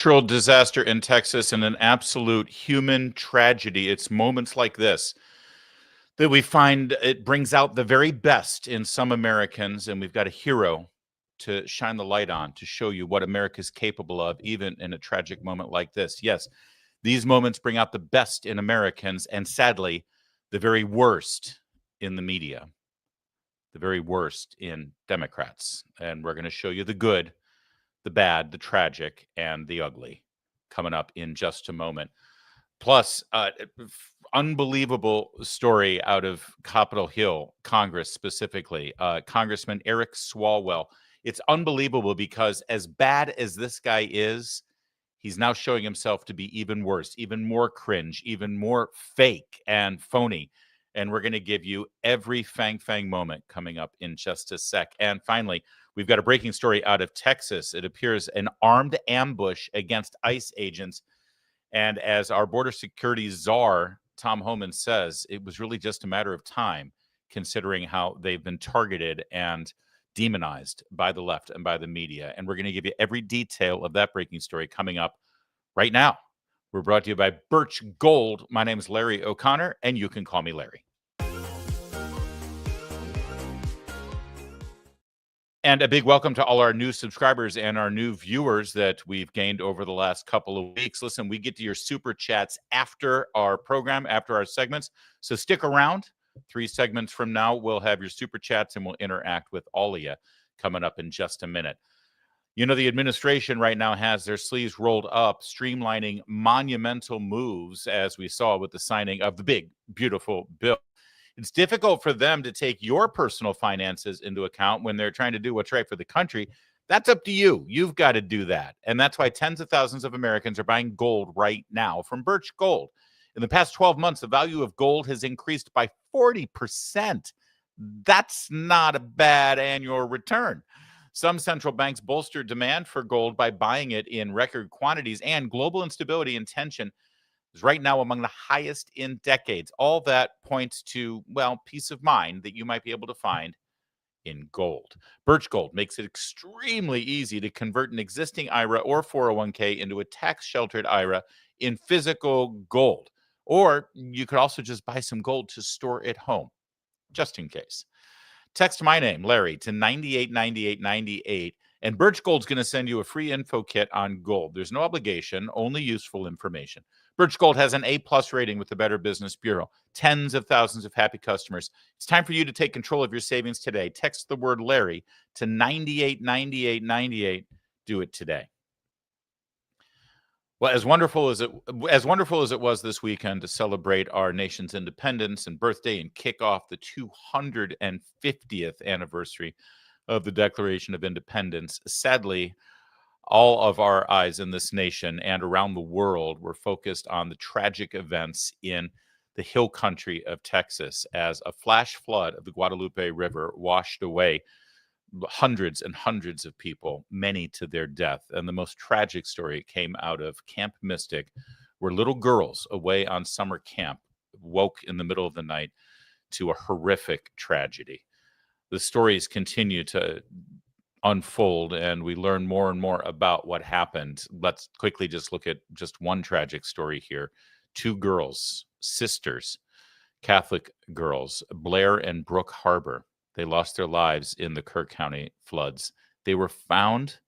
Natural disaster in Texas and an absolute human tragedy. It's moments like this that we find it brings out the very best in some Americans, and we've got a hero to shine the light on to show you what America's capable of, even in a tragic moment like this. Yes, these moments bring out the best in Americans, and sadly, the very worst in the media, the very worst in Democrats. And we're going to show you the good, the bad, the tragic, and the ugly coming up in just a moment. Plus, unbelievable story out of Capitol Hill, Congress specifically. Congressman Eric Swalwell. It's unbelievable because as bad as this guy is, he's now showing himself to be even worse, even more cringe, even more fake and phony. And we're going to give you every fang moment coming up in just a sec. And finally, we've got a breaking story out of Texas. It appears an armed ambush against ICE agents. And as our border security czar, Tom Homan, says, it was really just a matter of time, considering how they've been targeted and demonized by the left and by the media. And we're going to give you every detail of that breaking story coming up right now. We're brought to you by Birch Gold. My name is Larry O'Connor, and you can call me Larry. And a big welcome to all our new subscribers and our new viewers that we've gained over the last couple of weeks. Listen, we get to your super chats after our program, after our segments. So stick around. 3 segments from now, we'll have your super chats and we'll interact with all of you coming up in just a minute. You know, the administration right now has their sleeves rolled up, streamlining monumental moves, as we saw with the signing of the big, beautiful bill. It's difficult for them to take your personal finances into account when they're trying to do what's right for the country. That's up to you. You've got to do that. And that's why tens of thousands of Americans are buying gold right now from Birch Gold. In the past 12 months, the value of gold has increased by 40%. That's not a bad annual return. Some central banks bolstered demand for gold by buying it in record quantities, and global instability and tension is right now among the highest in decades. All that points to, well, peace of mind that you might be able to find in gold. Birch Gold makes it extremely easy to convert an existing IRA or 401k into a tax-sheltered IRA in physical gold. Or you could also just buy some gold to store at home, just in case. Text my name, Larry, to 989898, and Birch Gold's going to send you a free info kit on gold. There's no obligation, only useful information. Birch Gold has an A+ rating with the Better Business Bureau. Tens of thousands of happy customers. It's time for you to take control of your savings today. Text the word Larry to 989898. Do it today. Well, as wonderful as it was this weekend to celebrate our nation's independence and birthday and kick off the 250th anniversary of the Declaration of Independence, sadly, all of our eyes in this nation and around the world were focused on the tragic events in the hill country of Texas as a flash flood of the Guadalupe River washed away hundreds and hundreds of people, many to their death. And the most tragic story came out of Camp Mystic, where little girls away on summer camp woke in the middle of the night to a horrific tragedy. The stories continue to unfold, and we learn more and more about what happened. Let's quickly just look at just one tragic story here. 2 girls, sisters, Catholic girls, Blair and Brooke Harbor. They lost their lives in the Kerr County floods. They were found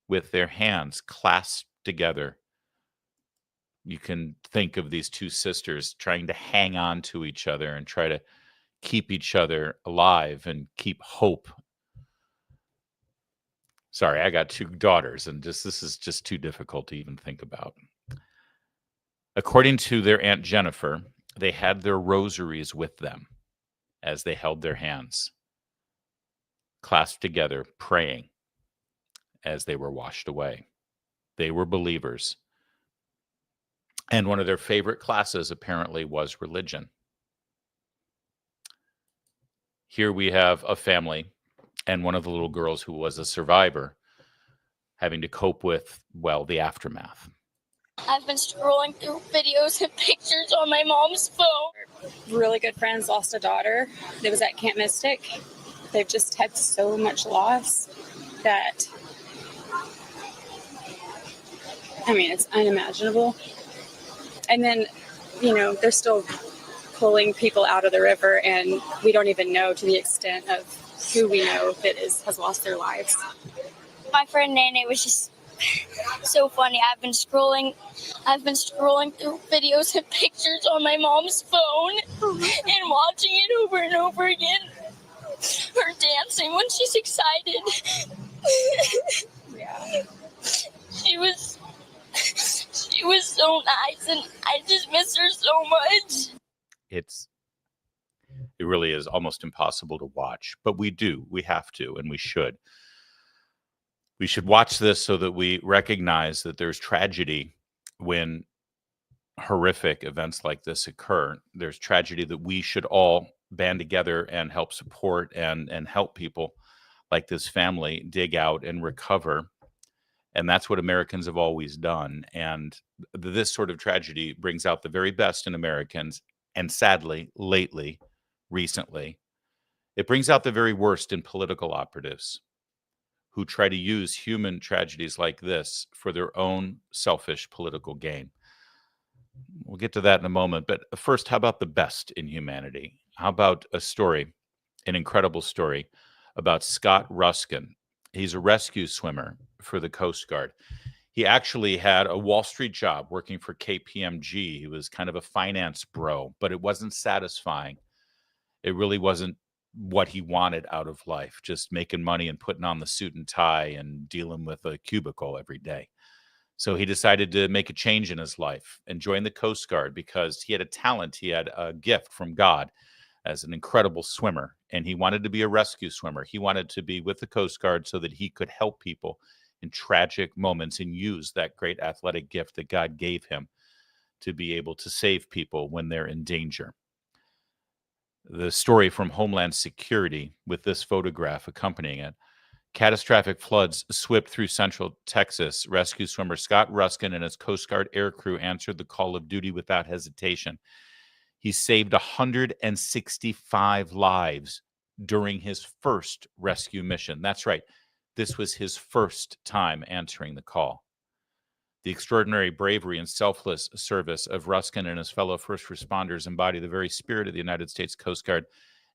with their hands clasped together. You can think of these 2 sisters trying to hang on to each other and try to keep each other alive and keep hope. Sorry, I got 2 daughters, and this is just too difficult to even think about. According to their Aunt Jennifer, they had their rosaries with them as they held their hands clasped together, praying as they were washed away. They were believers. And one of their favorite classes apparently was religion. Here we have a family and one of the little girls who was a survivor having to cope with, well, the aftermath. I've been scrolling through videos and pictures on my mom's phone. Really good friends lost a daughter that was at Camp Mystic. They've just had so much loss that I mean, it's unimaginable. And then, they're still pulling people out of the river, and we don't even know to the extent of who we know that has lost their lives. My friend Nene was just so funny. I've been scrolling through videos and pictures on my mom's phone and watching it over and over again. Her dancing when she's excited. Yeah. She was so nice, and I just miss her so much. It really is almost impossible to watch, but we have to, and we should. We should watch this so that we recognize that there's tragedy when horrific events like this occur. There's tragedy that we should all band together and help support and help people like this family dig out and recover. And that's what Americans have always done. And this sort of tragedy brings out the very best in Americans. And sadly, recently, it brings out the very worst in political operatives who try to use human tragedies like this for their own selfish political gain. We'll get to that in a moment. But first, how about the best in humanity? How about a story, an incredible story about Scott Ruskin? He's a rescue swimmer for the Coast Guard. He actually had a Wall Street job working for KPMG. He was kind of a finance bro, but it wasn't satisfying. It really wasn't what he wanted out of life, just making money and putting on the suit and tie and dealing with a cubicle every day. So he decided to make a change in his life and join the Coast Guard because he had a talent, he had a gift from God as an incredible swimmer, and he wanted to be a rescue swimmer. He wanted to be with the Coast Guard so that he could help people in tragic moments and use that great athletic gift that God gave him to be able to save people when they're in danger. The story from Homeland Security with this photograph accompanying it. Catastrophic floods swept through central Texas. Rescue swimmer Scott Ruskin and his Coast Guard air crew answered the call of duty without hesitation. He saved 165 lives during his first rescue mission. That's right. This was his first time answering the call. The extraordinary bravery and selfless service of Ruskin and his fellow first responders embody the very spirit of the United States Coast Guard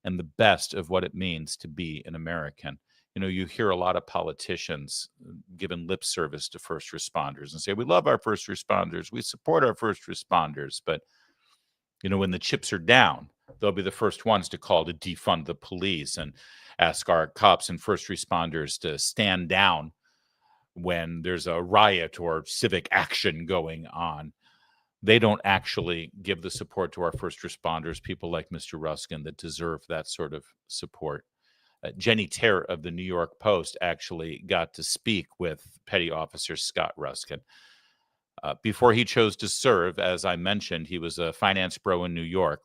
and the best of what it means to be an American. You hear a lot of politicians giving lip service to first responders and say, we love our first responders, we support our first responders. But, when the chips are down, they'll be the first ones to call to defund the police and ask our cops and first responders to stand down when there's a riot or civic action going on. They don't actually give the support to our first responders, people like Mr. Ruskin, that deserve that sort of support. Jenny Terr of the New York Post actually got to speak with Petty Officer Scott Ruskin. Before he chose to serve, as I mentioned, he was a finance bro in New York.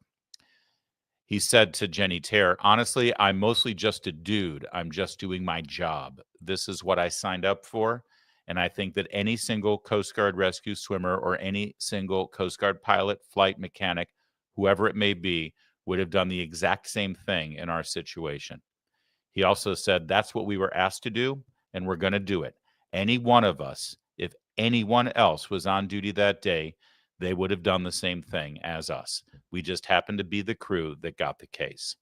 He said to Jenny Terr, honestly, I'm mostly just a dude. I'm just doing my job. This is what I signed up for. And I think that any single Coast Guard rescue swimmer or any single Coast Guard pilot, flight mechanic, whoever it may be, would have done the exact same thing in our situation. He also said, that's what we were asked to do, and we're going to do it. Any one of us, if anyone else was on duty that day, they would have done the same thing as us. We just happened to be the crew that got the case.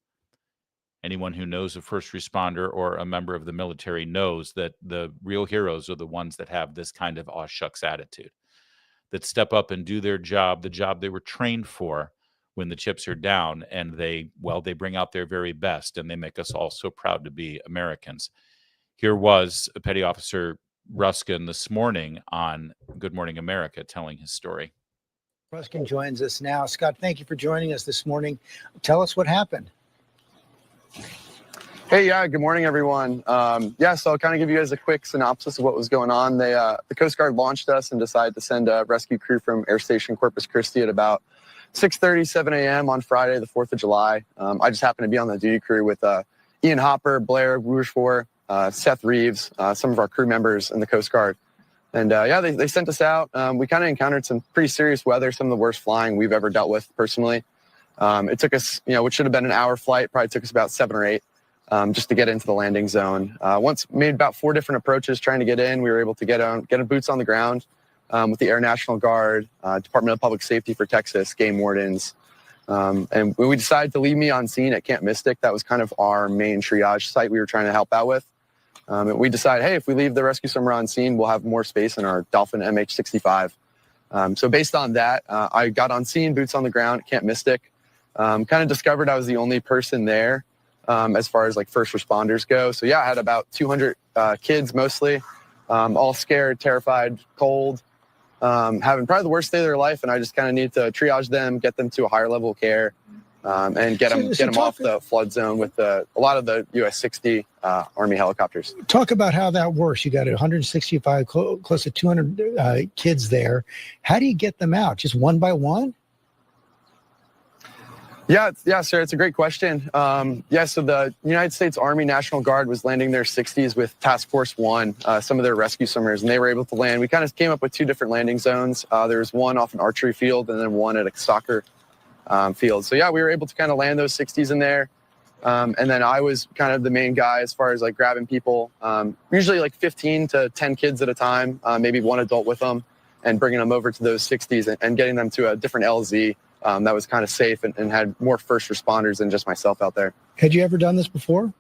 Anyone who knows a first responder or a member of the military knows that the real heroes are the ones that have this kind of aw shucks attitude, that step up and do their job, the job they were trained for when the chips are down, and they bring out their very best, and they make us all so proud to be Americans. Here was Petty Officer Ruskin this morning on Good Morning America telling his story. Ruskin joins us now. Scott, thank you for joining us this morning. Tell us what happened. Hey, good morning, everyone. So I'll kind of give you guys a quick synopsis of what was going on. The Coast Guard launched us and decided to send a rescue crew from Air Station Corpus Christi at about 6:30, 7 a.m. on Friday, the 4th of July. I just happened to be on the duty crew with Ian Hopper, Blair Rougefort, Seth Reeves, some of our crew members in the Coast Guard. And they sent us out. We kind of encountered some pretty serious weather, some of the worst flying we've ever dealt with personally. It took us, which should have been an hour flight, probably took us about 7 or 8 just to get into the landing zone. Once made about 4 different approaches trying to get in, we were able to get boots on the ground. with the Air National Guard, Department of Public Safety for Texas, game wardens. And when we decided to leave me on scene at Camp Mystic, that was kind of our main triage site we were trying to help out with. And we decided, hey, if we leave the rescue swimmer on scene, we'll have more space in our Dolphin MH65. So based on that, I got on scene, boots on the ground at Camp Mystic. Kind of discovered I was the only person there as far as like first responders go. So yeah, I had about 200 kids mostly, all scared, terrified, cold, having probably the worst day of their life. And I just kind of need to triage them, get them to a higher level of care, and get them off the flood zone with a lot of the US-60 Army helicopters. Talk about how that works. You got 165, close to 200 kids there. How do you get them out? Just one by one? Yeah, sir. It's a great question. So the United States Army National Guard was landing their 60s with Task Force 1, some of their rescue swimmers, and they were able to land. We kind of came up with 2 different landing zones. There was one off an archery field and then one at a soccer field. So yeah, we were able to kind of land those 60s in there. And then I was kind of the main guy as far as like grabbing people, usually like 15 to 10 kids at a time, maybe one adult with them, and bringing them over to those 60s and getting them to a different LZ. That was kind of safe and had more first responders than just myself out there. Had you ever done this before?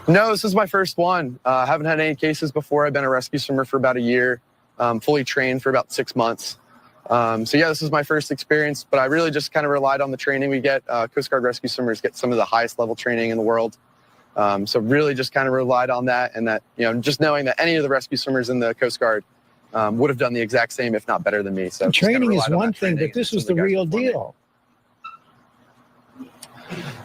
No, this is my first one. I haven't had any cases before. I've been a rescue swimmer for about a year, fully trained for about 6 months. So yeah, this is my first experience, but I really just kind of relied on the training we get. Coast Guard rescue swimmers get some of the highest level training in the world. So really just kind of relied on that, and that, just knowing that any of the rescue swimmers in the Coast Guard would have done the exact same, if not better than me. So training is one thing, but this was the real deal.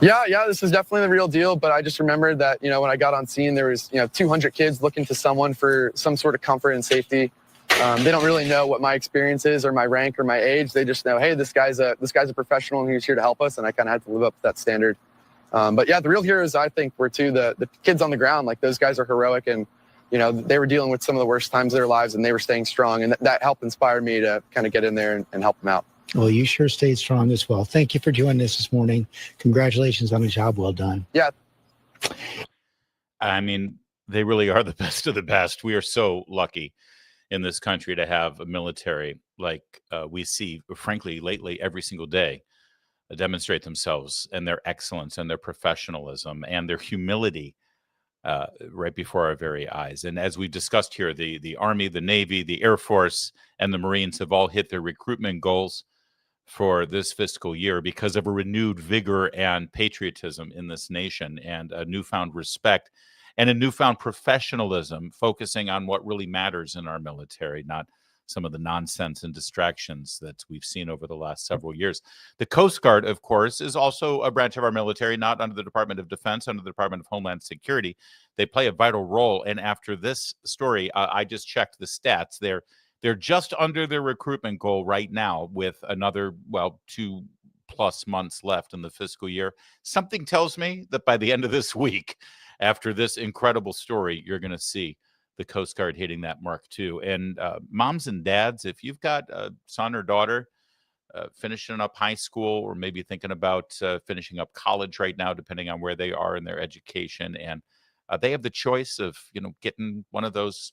Yeah, this is definitely the real deal. But I just remembered that, when I got on scene, there was, 200 kids looking to someone for some sort of comfort and safety. They don't really know what my experience is or my rank or my age. They just know, hey, this guy's a professional and he's here to help us. And I kind of had to live up to that standard. But yeah, the real heroes, I think, were the kids on the ground. Like, those guys are heroic, and they were dealing with some of the worst times of their lives, and they were staying strong. And that helped inspire me to kind of get in there and help them out. Well, you sure stayed strong as well. Thank you for joining us this morning. Congratulations on a job well done. Yeah. I mean, they really are the best of the best. We are so lucky in this country to have a military like we see, frankly, lately every single day demonstrate themselves and their excellence and their professionalism and their humility right before our very eyes. And as we discussed here, the Army, the Navy, the Air Force, and the Marines have all hit their recruitment goals for this fiscal year because of a renewed vigor and patriotism in this nation, and a newfound respect and a newfound professionalism, focusing on what really matters in our military, not some of the nonsense and distractions that we've seen over the last several years. The Coast Guard, of course, is also a branch of our military, not under the Department of Defense, under the Department of Homeland Security. They play a vital role. And after this story, I just checked the stats. They're just under their recruitment goal right now, with another, 2+ months left in the fiscal year. Something tells me that by the end of this week, after this incredible story, you're going to see the Coast Guard hitting that mark too. And moms and dads, if you've got a son or daughter finishing up high school, or maybe thinking about finishing up college right now, depending on where they are in their education, and they have the choice of, getting one of those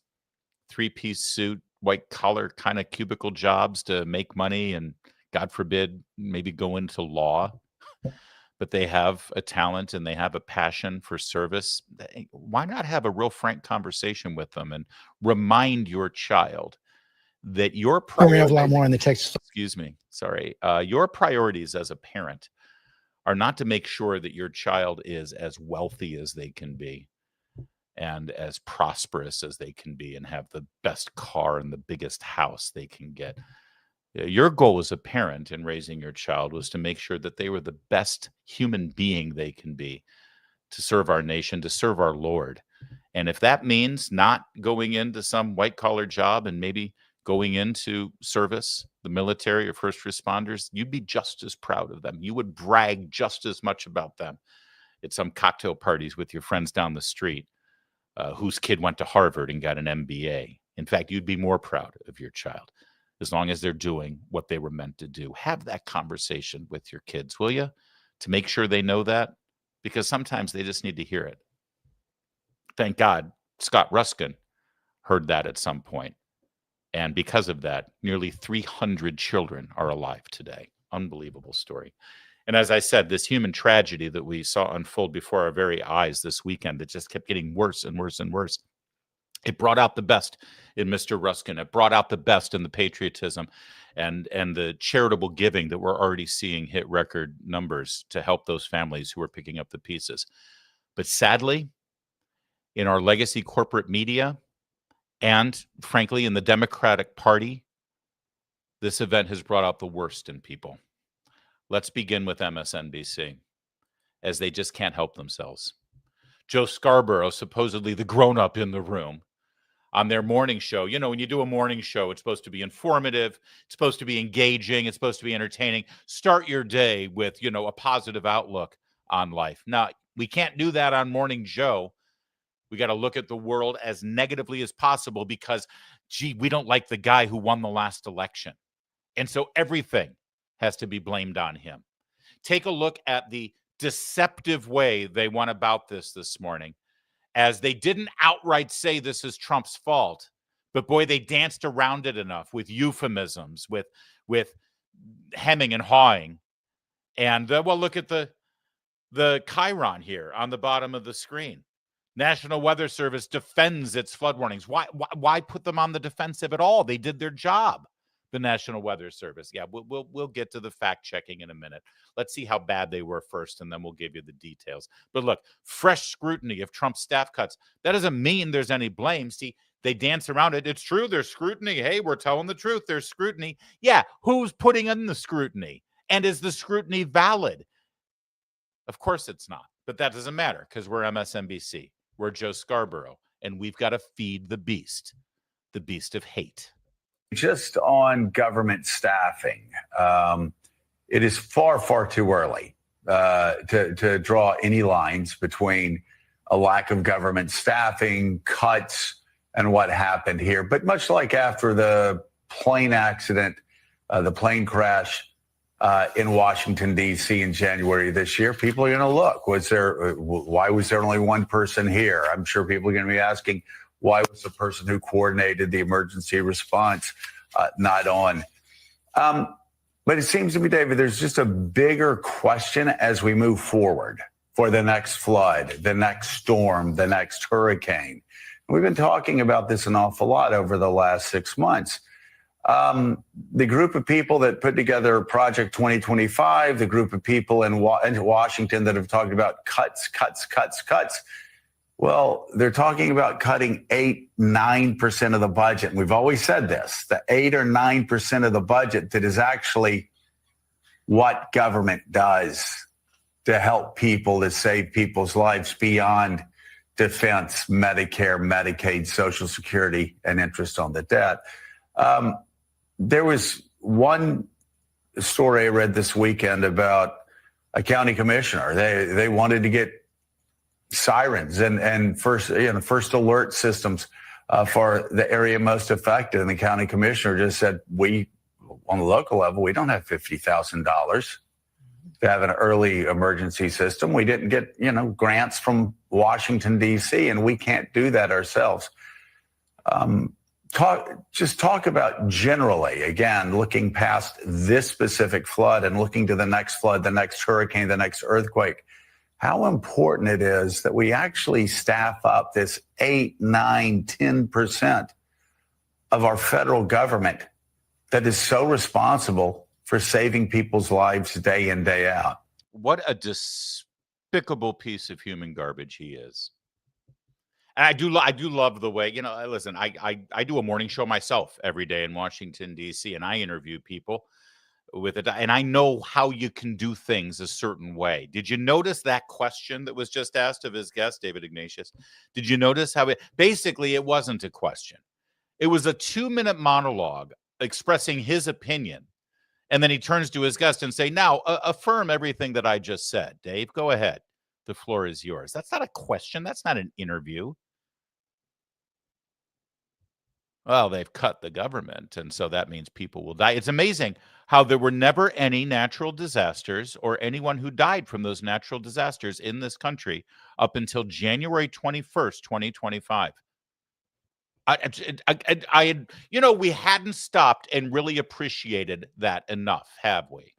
3-piece suit, white collar kind of cubicle jobs to make money and, God forbid, maybe go into law, but they have a talent and they have a passion for service. Why not have a real frank conversation with them and remind your child that your priorities, we have a lot more in the text. Excuse me. Sorry. Your priorities as a parent are not to make sure that your child is as wealthy as they can be and as prosperous as they can be and have the best car and the biggest house they can get. Your goal as a parent in raising your child was to make sure that they were the best human being they can be, to serve our nation, to serve our Lord. And if that means not going into some white-collar job and maybe going into service, the military or first responders, you'd be just as proud of them. You would brag just as much about them at some cocktail parties with your friends down the street whose kid went to Harvard and got an MBA. In fact, you'd be more proud of your child, as long as they're doing what they were meant to do. Have that conversation with your kids, will you? To make sure they know that, because sometimes they just need to hear it. Thank God Scott Ruskin heard that at some point. And because of that, nearly 300 children are alive today. Unbelievable story. And as I said, this human tragedy that we saw unfold before our very eyes this weekend, that just kept getting worse and worse and worse. It brought out the best in Mr. Ruskin. It brought out the best in the patriotism and the charitable giving that we're already seeing hit record numbers to help those families who are picking up the pieces. But sadly, in our legacy corporate media and, frankly, in the Democratic Party, this event has brought out the worst in people. Let's begin with MSNBC, as they just can't help themselves. Joe Scarborough, supposedly the grown-up in the room, on their morning show. You know, when you do a morning show, it's supposed to be informative, it's supposed to be engaging, it's supposed to be entertaining. Start your day with, you know, a positive outlook on life. Now, we can't do that on Morning Joe. We got to look at the world as negatively as possible because, gee, we don't like the guy who won the last election. And so everything has to be blamed on him. Take a look at the deceptive way they went about this morning, as they didn't outright say this is Trump's fault, but boy, they danced around it enough with euphemisms, with hemming and hawing. And well, look at the chyron here on the bottom of the screen. National Weather Service defends its flood warnings. Why put them on the defensive at all? They did their job. The National Weather Service. Yeah, we'll get to the fact checking in a minute. Let's see how bad they were first, and then we'll give you the details. But look, fresh scrutiny of Trump's staff cuts. That doesn't mean there's any blame. See, they dance around it. It's true, there's scrutiny. Hey, we're telling the truth. There's scrutiny. Yeah, who's putting in the scrutiny? And is the scrutiny valid? Of course it's not. But that doesn't matter because we're MSNBC. We're Joe Scarborough, and we've got to feed the beast of hate. Just on government staffing, it is far, far too early to draw any lines between a lack of government staffing, cuts, and what happened here. But much like after the plane accident, the plane crash in Washington, D.C. in January this year, people are going to look. Why was there only one person here? I'm sure people are going to be asking, why was the person who coordinated the emergency response not on? But it seems to me, David, there's just a bigger question as we move forward for the next flood, the next storm, the next hurricane. We've been talking about this an awful lot over the last 6 months. The group of people that put together Project 2025, the group of people in Washington that have talked about cuts. Well, they're talking about cutting 8-9% of the budget. And we've always said this, the 8 or 9% of the budget that is actually what government does to help people, to save people's lives beyond defense, Medicare, Medicaid, Social Security, and interest on the debt. There was one story I read this weekend about a county commissioner. They wanted to get sirens and first alert systems for the area most affected. And the county commissioner just said, on the local level, we don't have $50,000 to have an early emergency system. We didn't get, grants from Washington, D.C., and we can't do that ourselves. Talk about generally, again, looking past this specific flood and looking to the next flood, the next hurricane, the next earthquake, how important it is that we actually staff up this 8, 9, 10% of our federal government that is so responsible for saving people's lives day in, day out. What a despicable piece of human garbage he is. And I do love the way, listen, I do a morning show myself every day in Washington, D.C., and I interview people with it. And I know how you can do things a certain way. Did you notice that question that was just asked of his guest, David Ignatius? Did you notice how basically it wasn't a question. It was a 2-minute monologue expressing his opinion. And then he turns to his guest and say, now affirm everything that I just said. Dave, go ahead. The floor is yours. That's not a question. That's not an interview. Well, they've cut the government, and so that means people will die. It's amazing how there were never any natural disasters or anyone who died from those natural disasters in this country up until January 21st, 2025. We hadn't stopped and really appreciated that enough, have we?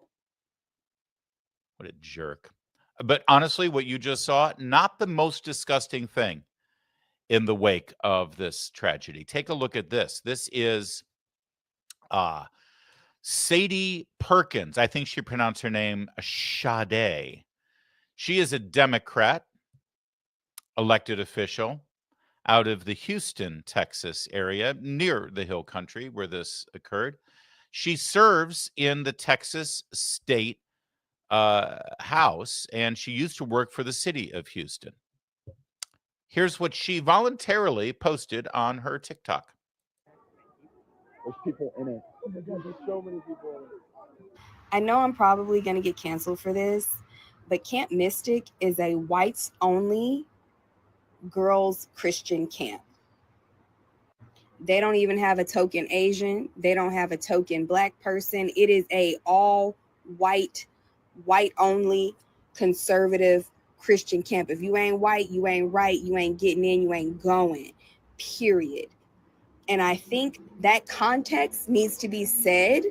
What a jerk. But honestly, what you just saw, not the most disgusting thing in the wake of this tragedy. Take a look at this. This is Sadie Perkins. I think she pronounced her name Sade. She is a Democrat elected official out of the Houston, Texas area, near the Hill Country where this occurred. She serves in the Texas State House, and she used to work for the city of Houston. Here's what she voluntarily posted on her TikTok. There's people in it. Oh my God, there's so many people in it. I know I'm probably going to get canceled for this, but Camp Mystic is a whites-only girls' Christian camp. They don't even have a token Asian. They don't have a token black person. It is a all white only conservative Christian camp. If you ain't white, you ain't right. You ain't getting in. You ain't going, period. And I think that context needs to be said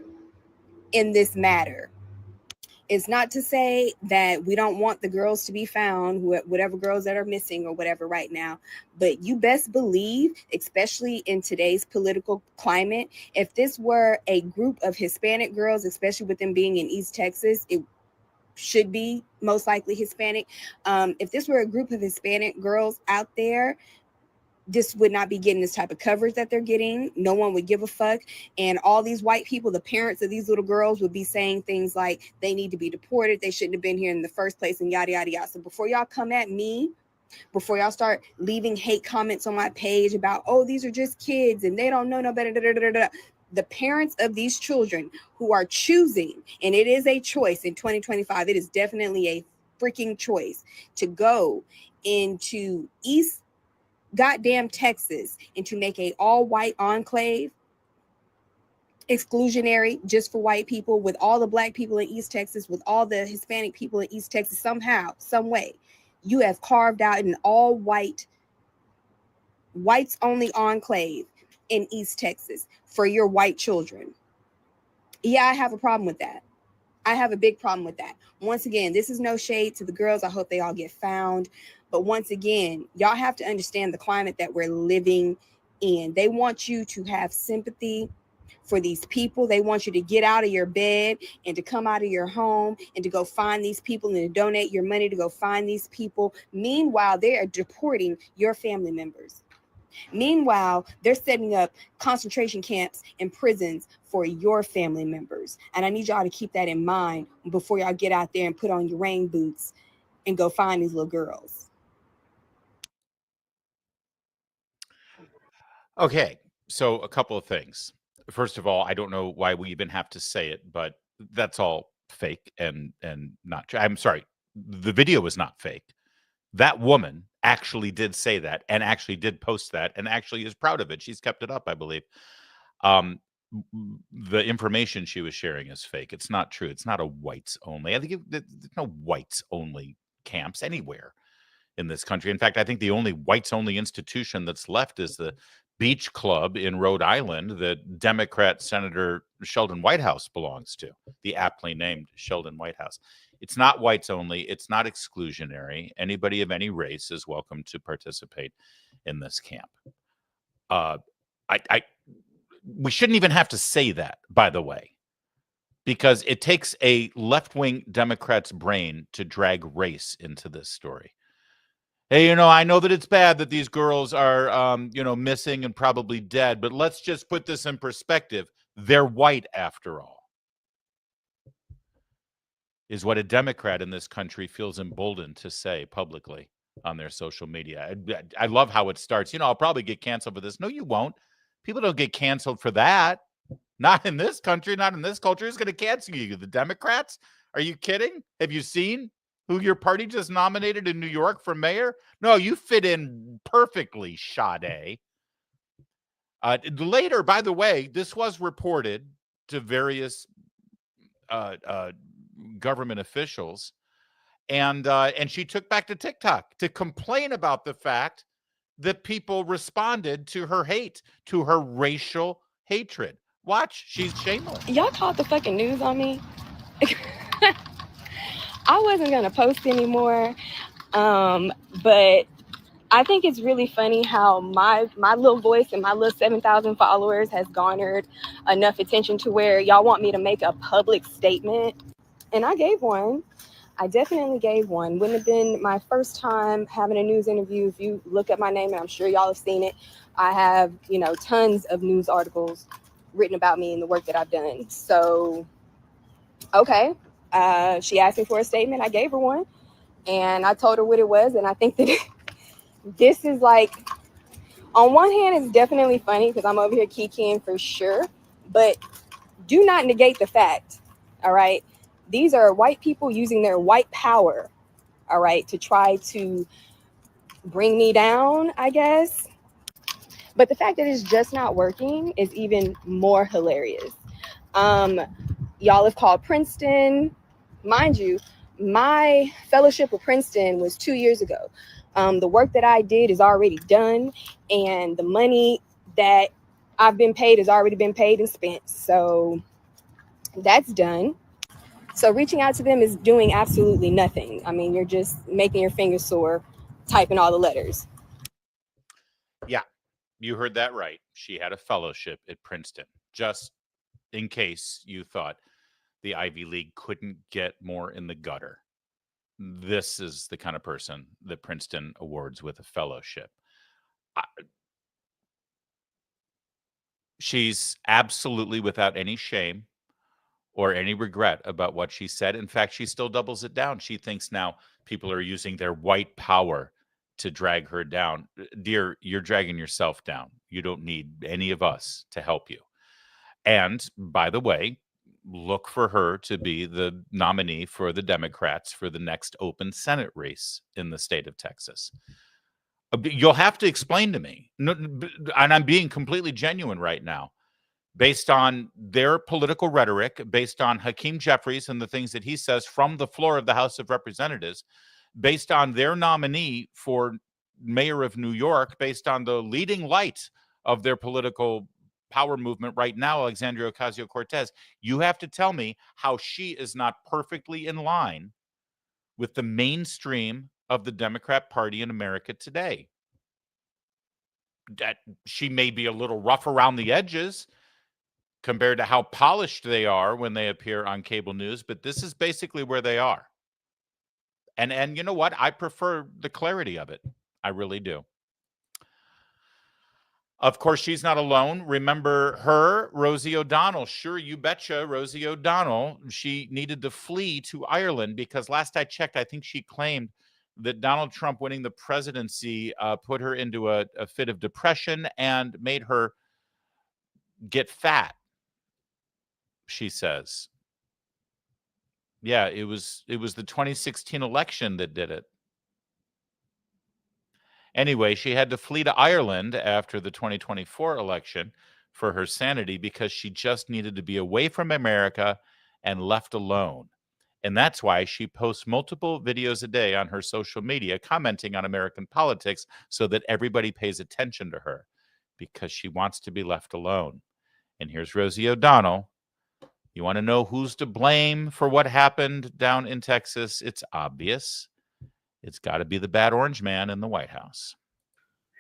in this matter. It's not to say that we don't want the girls to be found, whatever girls that are missing or whatever right now, but you best believe, especially in today's political climate, if this were a group of Hispanic girls, especially with them being in East Texas, it should be most likely Hispanic. If this were a group of Hispanic girls out there, this would not be getting this type of coverage that they're getting. No one would give a fuck. And all these white people, the parents of these little girls, would be saying things like they need to be deported. They shouldn't have been here in the first place, and yada, yada, yada. So before y'all come at me, before y'all start leaving hate comments on my page about, oh, these are just kids and they don't know no better, the parents of these children who are choosing, and it is a choice in 2025, it is definitely a freaking choice to go into East goddamn Texas and to make a all-white enclave exclusionary just for white people, with all the black people in East Texas, with all the Hispanic people in East Texas. Somehow, some way, you have carved out an all-white, whites-only enclave in East Texas for your white children. Yeah, I have a problem with that. I have a big problem with that. Once again, this is no shade to the girls. I hope they all get found. But once again, y'all have to understand the climate that we're living in. They want you to have sympathy for these people. They want you to get out of your bed and to come out of your home and to go find these people and to donate your money to go find these people. Meanwhile, they are deporting your family members. Meanwhile, they're setting up concentration camps and prisons for your family members. And I need y'all to keep that in mind before y'all get out there and put on your rain boots and go find these little girls. Okay, so a couple of things. First of all, I don't know why we even have to say it, but that's all fake and not true. I'm sorry, the video is not fake. That woman actually did say that and actually did post that and actually is proud of it. She's kept it up, I believe. The information she was sharing is fake. It's not true. It's not a whites only. I think there's no whites only camps anywhere in this country. In fact, I think the only whites only institution that's left is the Beach Club in Rhode Island that Democrat Senator Sheldon Whitehouse belongs to, the aptly named Sheldon Whitehouse. It's not whites only. It's not exclusionary. Anybody of any race is welcome to participate in this camp. We shouldn't even have to say that, by the way, because it takes a left-wing Democrat's brain to drag race into this story. Hey, I know that it's bad that these girls are, missing and probably dead, but let's just put this in perspective. They're white after all, is what a Democrat in this country feels emboldened to say publicly on their social media. I love how it starts. I'll probably get canceled for this. No, you won't. People don't get canceled for that. Not in this country, not in this culture. Who's going to cancel you? The Democrats? Are you kidding? Have you seen who your party just nominated in New York for mayor? No, you fit in perfectly, Sade. Later, by the way, this was reported to various government officials, and she took back to TikTok to complain about the fact that people responded to her hate, to her racial hatred. Watch, she's shameless. Y'all caught the fucking news on me. I wasn't gonna post anymore, but I think it's really funny how my little voice and my little 7,000 followers has garnered enough attention to where y'all want me to make a public statement, and I gave one. I definitely gave one. Wouldn't have been my first time having a news interview. If you look at my name, and I'm sure y'all have seen it, I have, tons of news articles written about me and the work that I've done. So, okay. She asked me for a statement. I gave her one, and I told her what it was. And I think that this is like, on one hand, it's definitely funny because I'm over here kikiing for sure, but do not negate the fact, all right? These are white people using their white power, all right, to try to bring me down, I guess. But the fact that it's just not working is even more hilarious. Y'all have called Princeton. Mind you, my fellowship with Princeton was 2 years ago. The work that I did is already done, and the money that I've been paid has already been paid and spent. So that's done. So reaching out to them is doing absolutely nothing. I mean, you're just making your fingers sore, typing all the letters. Yeah, you heard that right. She had a fellowship at Princeton, just in case you thought the Ivy League couldn't get more in the gutter. This is the kind of person that Princeton awards with a fellowship. She's absolutely without any shame or any regret about what she said. In fact, she still doubles it down. She thinks now people are using their white power to drag her down. Dear, you're dragging yourself down. You don't need any of us to help you. And by the way, look for her to be the nominee for the Democrats for the next open Senate race in the state of Texas. You'll have to explain to me, and I'm being completely genuine right now, based on their political rhetoric, based on Hakeem Jeffries and the things that he says from the floor of the House of Representatives, based on their nominee for mayor of New York, based on the leading light of their political power movement right now, Alexandria Ocasio-Cortez. You have to tell me how she is not perfectly in line with the mainstream of the Democrat Party in America today. That she may be a little rough around the edges compared to how polished they are when they appear on cable news, but this is basically where they are. And you know what? I prefer the clarity of it. I really do. Of course, she's not alone. Remember her, Rosie O'Donnell. Sure, you betcha, Rosie O'Donnell. She needed to flee to Ireland because last I checked, I think she claimed that Donald Trump winning the presidency put her into a fit of depression and made her get fat, she says. Yeah, it was the 2016 election that did it. Anyway, she had to flee to Ireland after the 2024 election for her sanity because she just needed to be away from America and left alone. And that's why she posts multiple videos a day on her social media commenting on American politics so that everybody pays attention to her because she wants to be left alone. And here's Rosie O'Donnell. You want to know who's to blame for what happened down in Texas? It's obvious. It's got to be the bad orange man in the White House.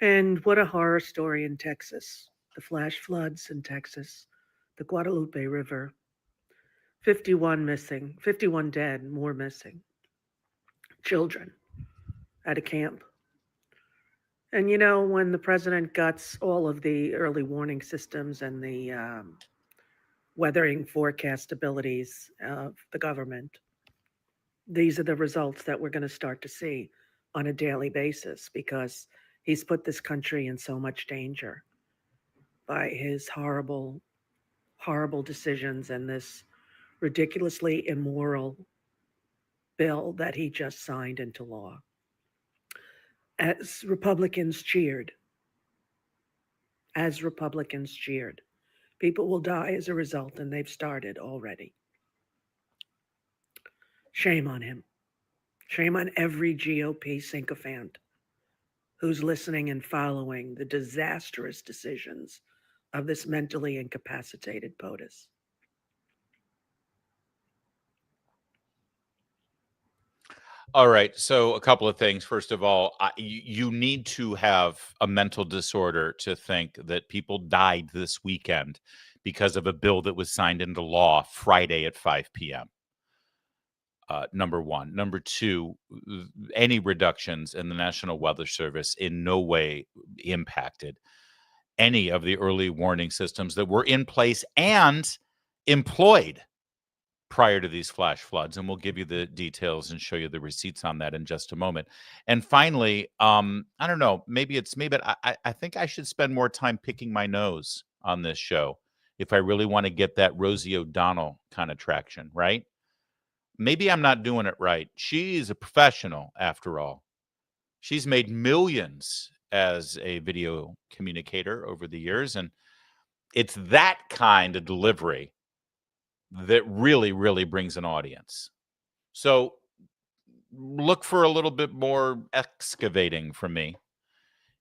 And what a horror story in Texas. The flash floods in Texas, the Guadalupe River. 51 missing, 51 dead, more missing. Children at a camp. And when the president guts all of the early warning systems and the weathering forecast abilities of the government, these are the results that we're going to start to see on a daily basis because he's put this country in so much danger by his horrible, horrible decisions and this ridiculously immoral bill that he just signed into law. As Republicans cheered, people will die as a result, and they've started already. Shame on him. Shame on every GOP sycophant who's listening and following the disastrous decisions of this mentally incapacitated POTUS. All right. So a couple of things. First of all, you need to have a mental disorder to think that people died this weekend because of a bill that was signed into law Friday at 5 p.m. Number one. Number two, any reductions in the National Weather Service in no way impacted any of the early warning systems that were in place and employed prior to these flash floods. And we'll give you the details and show you the receipts on that in just a moment. And finally, I don't know, maybe it's me, but I think I should spend more time picking my nose on this show if I really want to get that Rosie O'Donnell kind of traction, right? Maybe I'm not doing it right. She's a professional, after all. She's made millions as a video communicator over the years, and it's that kind of delivery that really, really brings an audience. So look for a little bit more excavating from me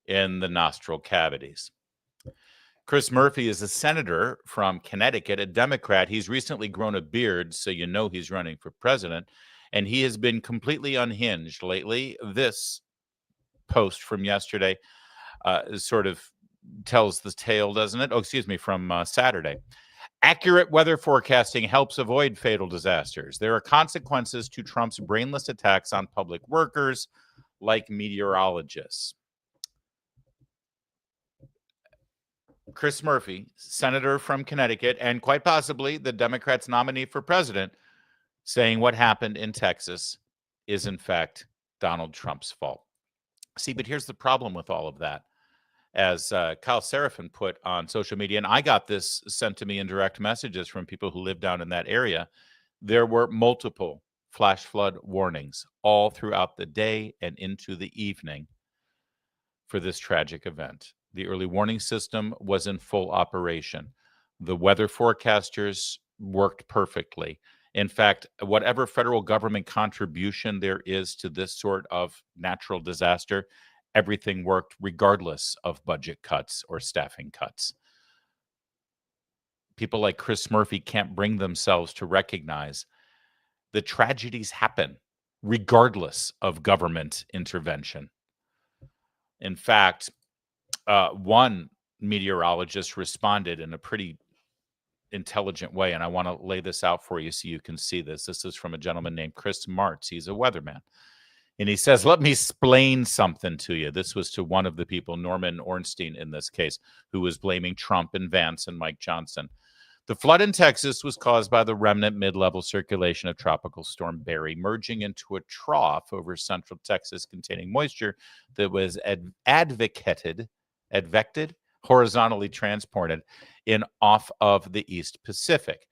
in the nostril cavities. Chris Murphy is a senator from Connecticut, a Democrat. He's recently grown a beard, so you know he's running for president, and he has been completely unhinged lately. This post from yesterday sort of tells the tale, doesn't it? Oh, excuse me, from Saturday. Accurate weather forecasting helps avoid fatal disasters. There are consequences to Trump's brainless attacks on public workers like meteorologists. Chris Murphy, senator from Connecticut, and quite possibly the Democrats' nominee for president, saying what happened in Texas is, in fact, Donald Trump's fault. See, but here's the problem with all of that. As Kyle Seraphin put on social media, and I got this sent to me in direct messages from people who live down in that area, there were multiple flash flood warnings all throughout the day and into the evening for this tragic event. The early warning system was in full operation. The weather forecasters worked perfectly. In fact, whatever federal government contribution there is to this sort of natural disaster, everything worked regardless of budget cuts or staffing cuts. People like Chris Murphy can't bring themselves to recognize that tragedies happen regardless of government intervention. In fact, one meteorologist responded in a pretty intelligent way, and I want to lay this out for you so you can see this. This is from a gentleman named Chris Martz. He's a weatherman. And he says, let me explain something to you. This was to one of the people, Norman Ornstein in this case, who was blaming Trump and Vance and Mike Johnson. The flood in Texas was caused by the remnant mid-level circulation of Tropical Storm Barry merging into a trough over central Texas containing moisture that was advected, horizontally transported in off of the East Pacific.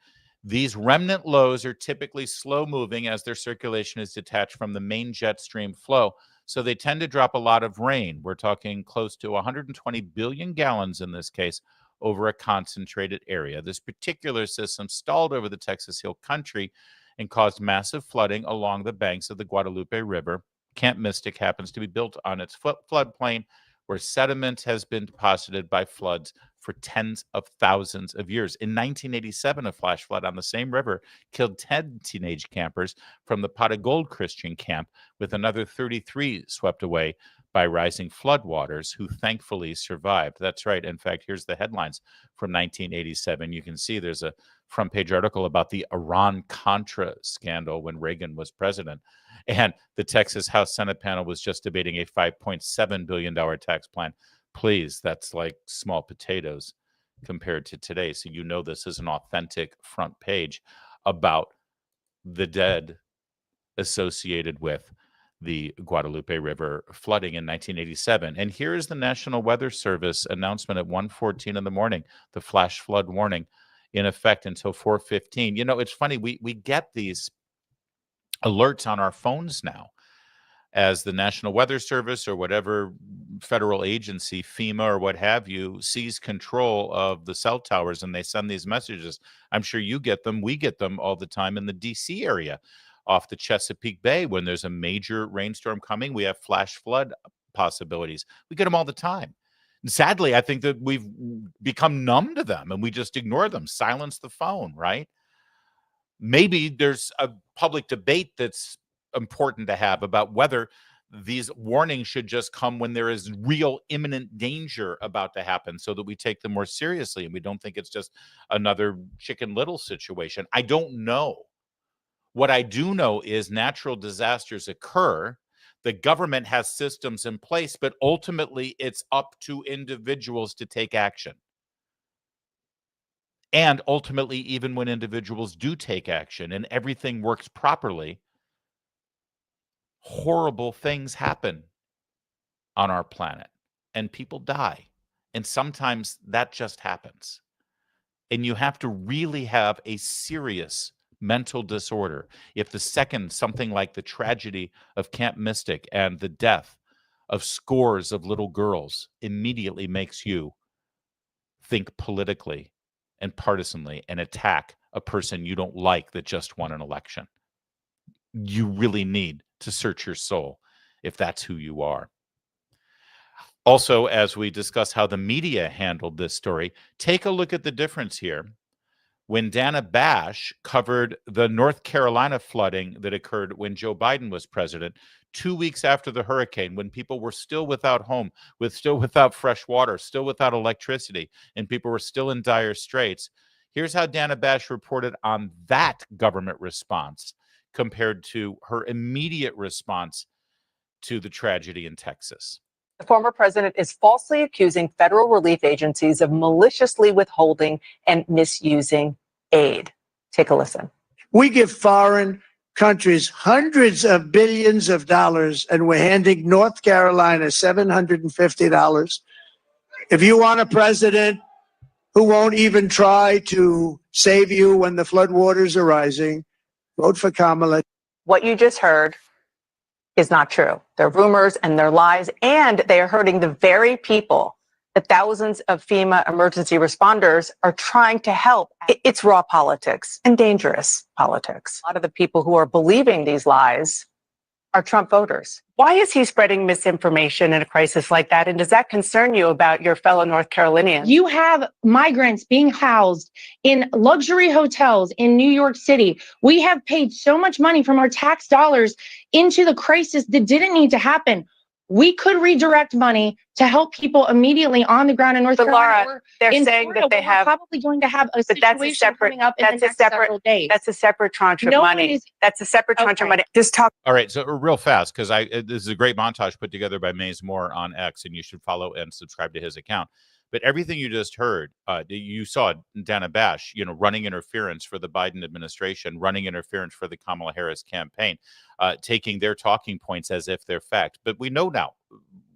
These remnant lows are typically slow-moving as their circulation is detached from the main jet stream flow, so they tend to drop a lot of rain. We're talking close to 120 billion gallons in this case over a concentrated area. This particular system stalled over the Texas Hill Country and caused massive flooding along the banks of the Guadalupe River. Camp Mystic happens to be built on its floodplain where sediment has been deposited by floods for tens of thousands of years. In 1987, a flash flood on the same river killed 10 teenage campers from the Pot of Gold Christian camp, with another 33 swept away by rising floodwaters, who thankfully survived. That's right. In fact, here's the headlines from 1987. You can see there's a front page article about the Iran-Contra scandal when Reagan was president. And the Texas House Senate panel was just debating a $5.7 billion tax plan. Please, that's like small potatoes compared to today. So you know this is an authentic front page about the dead associated with the Guadalupe River flooding in 1987. And here is the National Weather Service announcement at 1:14 in the morning, the flash flood warning in effect until 4:15. You know, it's funny, we get these alerts on our phones now as the National Weather Service or whatever federal agency, FEMA or what have you, seize control of the cell towers and they send these messages. I'm sure you get them. We get them all the time in the DC area off the Chesapeake Bay when there's a major rainstorm coming. We have flash flood possibilities. We get them all the time. And sadly, I think that we've become numb to them and we just ignore them, silence the phone, right? Maybe there's a public debate that's important to have about whether these warnings should just come when there is real imminent danger about to happen so that we take them more seriously and we don't think it's just another Chicken Little situation. I don't know. What I do know is natural disasters occur. The government has systems in place, but ultimately it's up to individuals to take action. And ultimately, even when individuals do take action and everything works properly, horrible things happen on our planet and people die. And sometimes that just happens. And you have to really have a serious mental disorder if the second something like the tragedy of Camp Mystic and the death of scores of little girls immediately makes you think politically and partisanly and attack a person you don't like that just won an election. You really need to search your soul if that's who you are. Also, as we discuss how the media handled this story, take a look at the difference here. When Dana Bash covered the North Carolina flooding that occurred when Joe Biden was president, 2 weeks after the hurricane, when people were still without home, still without fresh water, still without electricity, and people were still in dire straits, here's how Dana Bash reported on that government response compared to her immediate response to the tragedy in Texas. The former president is falsely accusing federal relief agencies of maliciously withholding and misusing aid. Take a listen. We give foreign countries hundreds of billions of dollars, and we're handing North Carolina $750. If you want a president who won't even try to save you when the floodwaters are rising, vote for Kamala. What you just heard is not true. They're rumors and they're lies, and they are hurting the very people that thousands of FEMA emergency responders are trying to help. It's raw politics and dangerous politics. A lot of the people who are believing these lies are Trump voters. Why is he spreading misinformation in a crisis like that? And does that concern you about your fellow North Carolinians? You have migrants being housed in luxury hotels in New York City. We have paid so much money from our tax dollars into the crisis that didn't need to happen. We could redirect money to help people immediately on the ground in North Carolina. Laura, they're saying Florida, that they have probably going to have a situation coming up in the next several days. That's a separate tranche of money. That's a separate tranche of money. Just talk. All right, so real fast, because this is a great montage put together by Maze Moore on X, and you should follow and subscribe to his account. But everything you just heard, you saw Dana Bash, running interference for the Biden administration, running interference for the Kamala Harris campaign, taking their talking points as if they're fact. But we know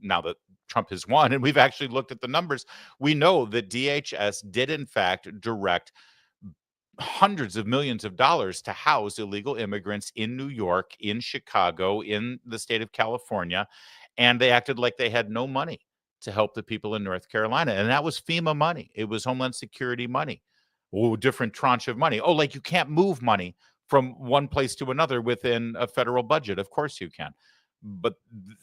now that Trump has won, and we've actually looked at the numbers, we know that DHS did in fact direct hundreds of millions of dollars to house illegal immigrants in New York, in Chicago, in the state of California, and they acted like they had no money to help the people in North Carolina. And that was FEMA money. It was Homeland Security money. Oh, different tranche of money. Oh, like you can't move money from one place to another within a federal budget. Of course you can. But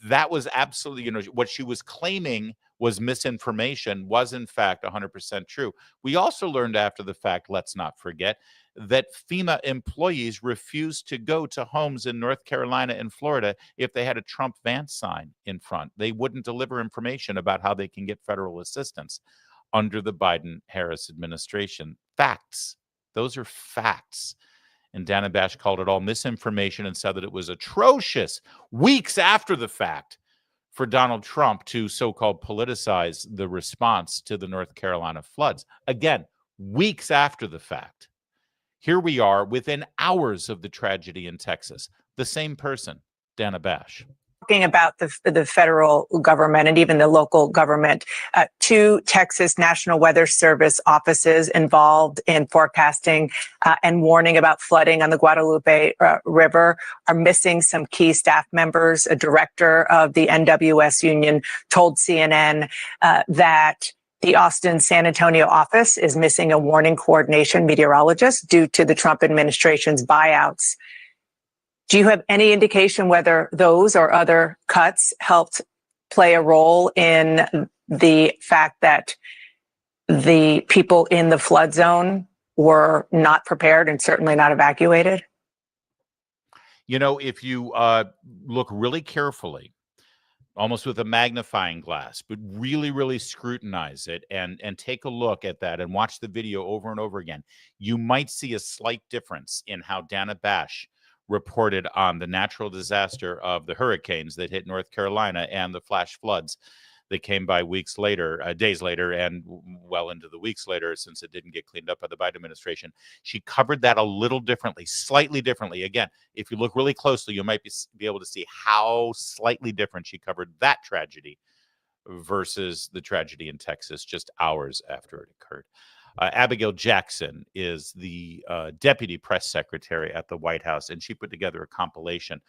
that was absolutely, what she was claiming was misinformation was in fact 100% true. We also learned after the fact, let's not forget, that FEMA employees refused to go to homes in North Carolina and Florida if they had a Trump Vance sign in front. They wouldn't deliver information about how they can get federal assistance under the Biden-Harris administration. Facts. Those are facts. And Dana Bash called it all misinformation and said that it was atrocious weeks after the fact for Donald Trump to so-called politicize the response to the North Carolina floods. Again, weeks after the fact. Here we are within hours of the tragedy in Texas. The same person, Dana Bash. Talking about the federal government and even the local government, 2 Texas National Weather Service offices involved in forecasting and warning about flooding on the Guadalupe River are missing some key staff members. A director of the NWS union told CNN that the Austin San Antonio office is missing a warning coordination meteorologist due to the Trump administration's buyouts. Do you have any indication whether those or other cuts helped play a role in the fact that the people in the flood zone were not prepared and certainly not evacuated? You know, if you look really carefully, almost with a magnifying glass, but really, really scrutinize it and take a look at that and watch the video over and over again, you might see a slight difference in how Dana Bash reported on the natural disaster of the hurricanes that hit North Carolina and the flash floods that came by weeks later, days later, and well into the weeks later, since it didn't get cleaned up by the Biden administration. She covered that a little differently, slightly differently. Again, if you look really closely, you might be able to see how slightly different she covered that tragedy versus the tragedy in Texas just hours after it occurred. Abigail Jackson is the deputy press secretary at the White House, and she put together a compilation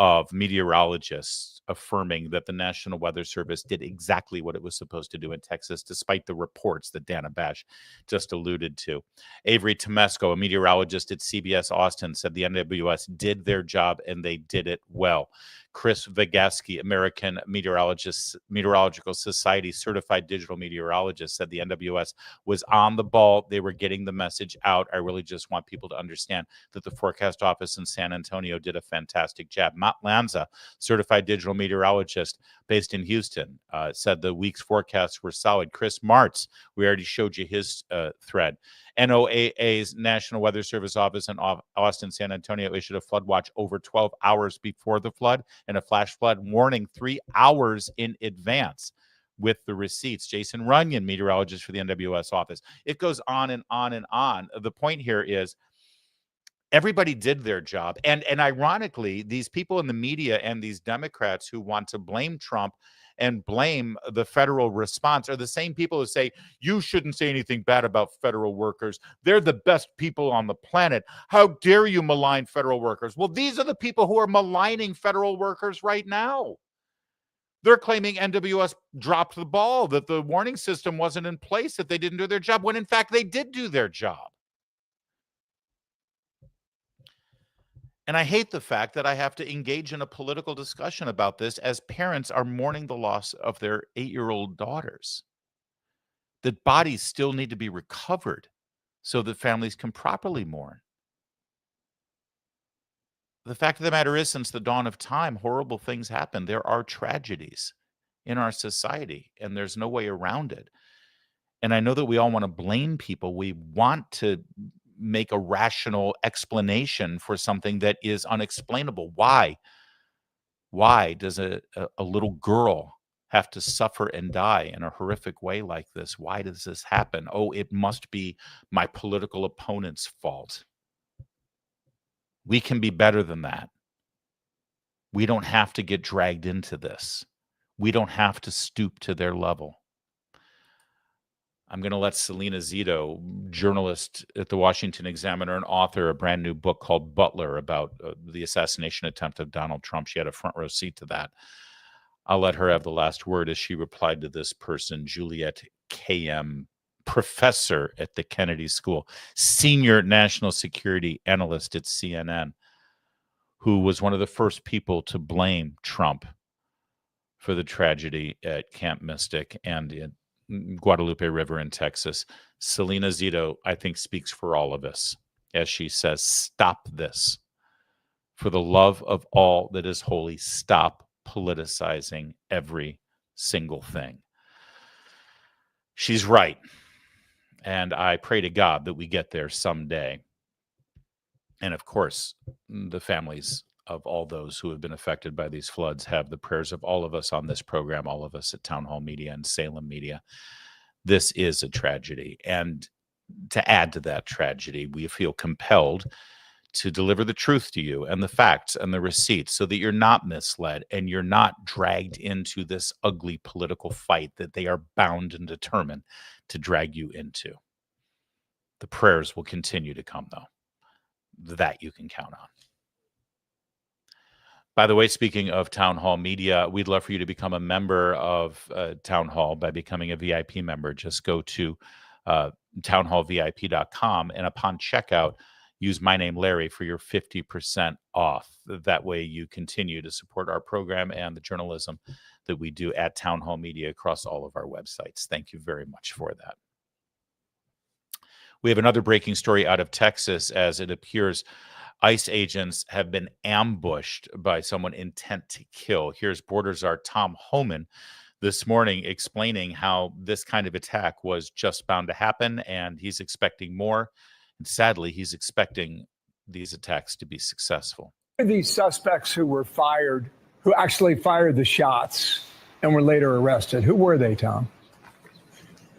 of meteorologists affirming that the National Weather Service did exactly what it was supposed to do in Texas, despite the reports that Dana Bash just alluded to. Avery Tomesco, a meteorologist at CBS Austin, said the NWS did their job and they did it well. Chris Vygotsky, American Meteorological Society certified digital meteorologist, said the NWS was on the ball. They were getting the message out. I really just want people to understand that the forecast office in San Antonio did a fantastic job. Matt Lanza, certified digital meteorologist based in Houston, said the week's forecasts were solid. Chris Martz, we already showed you his thread. NOAA's National Weather Service office in Austin, San Antonio issued a flood watch over 12 hours before the flood and a flash flood warning 3 hours in advance with the receipts. Jason Runyon, meteorologist for the NWS office. It goes on and on and on. The point here is everybody did their job. And ironically, these people in the media and these Democrats who want to blame Trump and blame the federal response are the same people who say, you shouldn't say anything bad about federal workers. They're the best people on the planet. How dare you malign federal workers? Well, these are the people who are maligning federal workers right now. They're claiming NWS dropped the ball, that the warning system wasn't in place, that they didn't do their job, when in fact they did do their job. And I hate the fact that I have to engage in a political discussion about this as parents are mourning the loss of their 8-year-old daughters. That bodies still need to be recovered so that families can properly mourn. The fact of the matter is, since the dawn of time, horrible things happen. There are tragedies in our society, and there's no way around it. And I know that we all want to blame people. We want to make a rational explanation for something that is unexplainable. Why does a little girl have to suffer and die in a horrific way like this? Why does this happen? Oh, it must be my political opponent's fault. We can be better than that. We don't have to get dragged into this. We don't have to stoop to their level. I'm going to let Selena Zito, journalist at the Washington Examiner and author of a brand new book called Butler about the assassination attempt of Donald Trump. She had a front row seat to that. I'll let her have the last word as she replied to this person, Juliet KM, professor at the Kennedy School, senior national security analyst at CNN, who was one of the first people to blame Trump for the tragedy at Camp Mystic and in Guadalupe River in Texas. Selena Zito, I think, speaks for all of us as she says, stop this. For the love of all that is holy, stop politicizing every single thing. She's right. And I pray to God that we get there someday. And of course, the families of all those who have been affected by these floods have the prayers of all of us on this program, all of us at Town Hall Media and Salem Media. This is a tragedy. And to add to that tragedy, we feel compelled to deliver the truth to you and the facts and the receipts so that you're not misled and you're not dragged into this ugly political fight that they are bound and determined to drag you into. The prayers will continue to come, though. That you can count on. By the way, speaking of Town Hall Media, we'd love for you to become a member of Town Hall by becoming a VIP member. Just go to townhallvip.com, and upon checkout, use my name, Larry, for your 50% off. That way you continue to support our program and the journalism that we do at Town Hall Media across all of our websites. Thank you very much for that. We have another breaking story out of Texas, as it appears ICE agents have been ambushed by someone intent to kill. Here's Border Czar Tom Homan this morning explaining how this kind of attack was just bound to happen, and he's expecting more. And sadly, he's expecting these attacks to be successful. These suspects who actually fired the shots and were later arrested, who were they, Tom?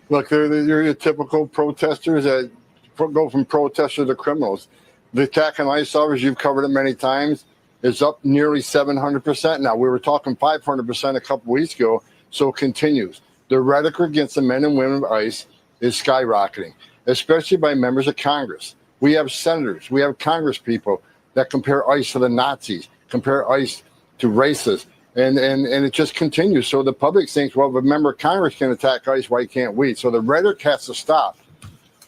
Look, they're your typical protesters that go from protesters to criminals. The attack on ICE officers, you've covered it many times, is up nearly 700% now. We were talking 500% a couple weeks ago, so it continues. The rhetoric against the men and women of ICE is skyrocketing, especially by members of Congress. We have senators, we have Congress people that compare ICE to the Nazis, compare ICE to racists, and it just continues. So the public thinks, well, if a member of Congress can attack ICE, why can't we? So the rhetoric has to stop,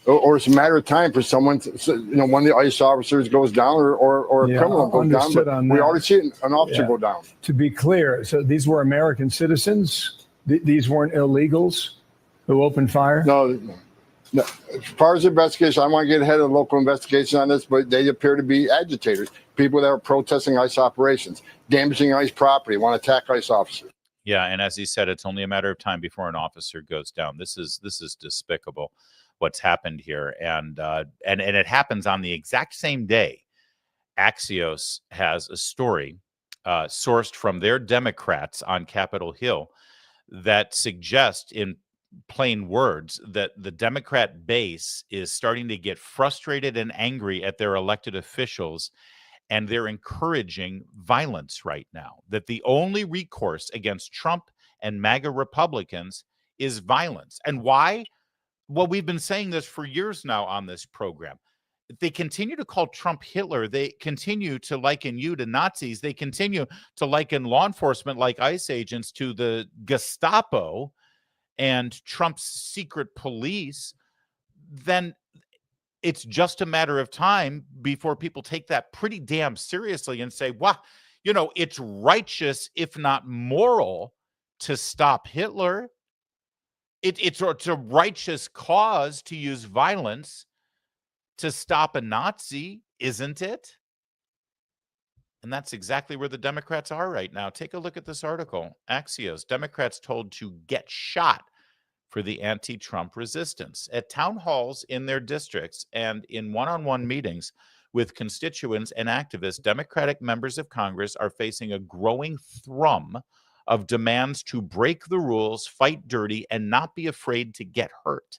or it's a matter of time for someone to, one of the ICE officers goes down or a criminal goes down. But we already see an officer go down. To be clear, so these were American citizens? These weren't illegals who opened fire? No. As far as the investigation, I want to get ahead of the local investigation on this, but they appear to be agitators, people that are protesting ICE operations, damaging ICE property, want to attack ICE officers. Yeah, and as he said, it's only a matter of time before an officer goes down. This is despicable what's happened here, and it happens on the exact same day. Axios has a story sourced from their Democrats on Capitol Hill that suggests in plain words that the Democrat base is starting to get frustrated and angry at their elected officials, and they're encouraging violence right now. That the only recourse against Trump and MAGA Republicans is violence. And why? Well, we've been saying this for years now on this program. They continue to call Trump Hitler. They continue to liken you to Nazis. They continue to liken law enforcement like ICE agents to the Gestapo and Trump's secret police. Then it's just a matter of time before people take that pretty damn seriously and say, well, it's righteous, if not moral, to stop Hitler. It's a righteous cause to use violence to stop a Nazi, isn't it? And that's exactly where the Democrats are right now. Take a look at this article. Axios, Democrats told to get shot for the anti-Trump resistance. At town halls in their districts and in one-on-one meetings with constituents and activists, Democratic members of Congress are facing a growing thrum of demands to break the rules, fight dirty, and not be afraid to get hurt.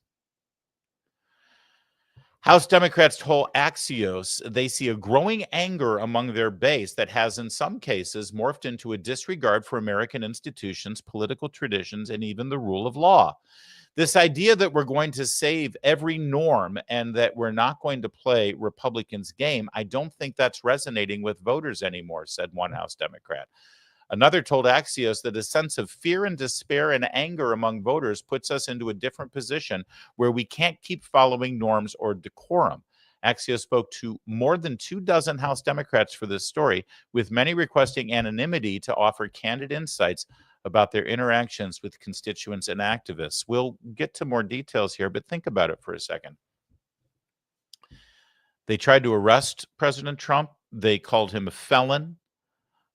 House Democrats told Axios they see a growing anger among their base that has, in some cases, morphed into a disregard for American institutions, political traditions, and even the rule of law. This idea that we're going to save every norm and that we're not going to play Republicans' game, I don't think that's resonating with voters anymore, said one House Democrat. Another told Axios that a sense of fear and despair and anger among voters puts us into a different position where we can't keep following norms or decorum. Axios spoke to more than 24 House Democrats for this story, with many requesting anonymity to offer candid insights about their interactions with constituents and activists. We'll get to more details here, but think about it for a second. They tried to arrest President Trump. They called him a felon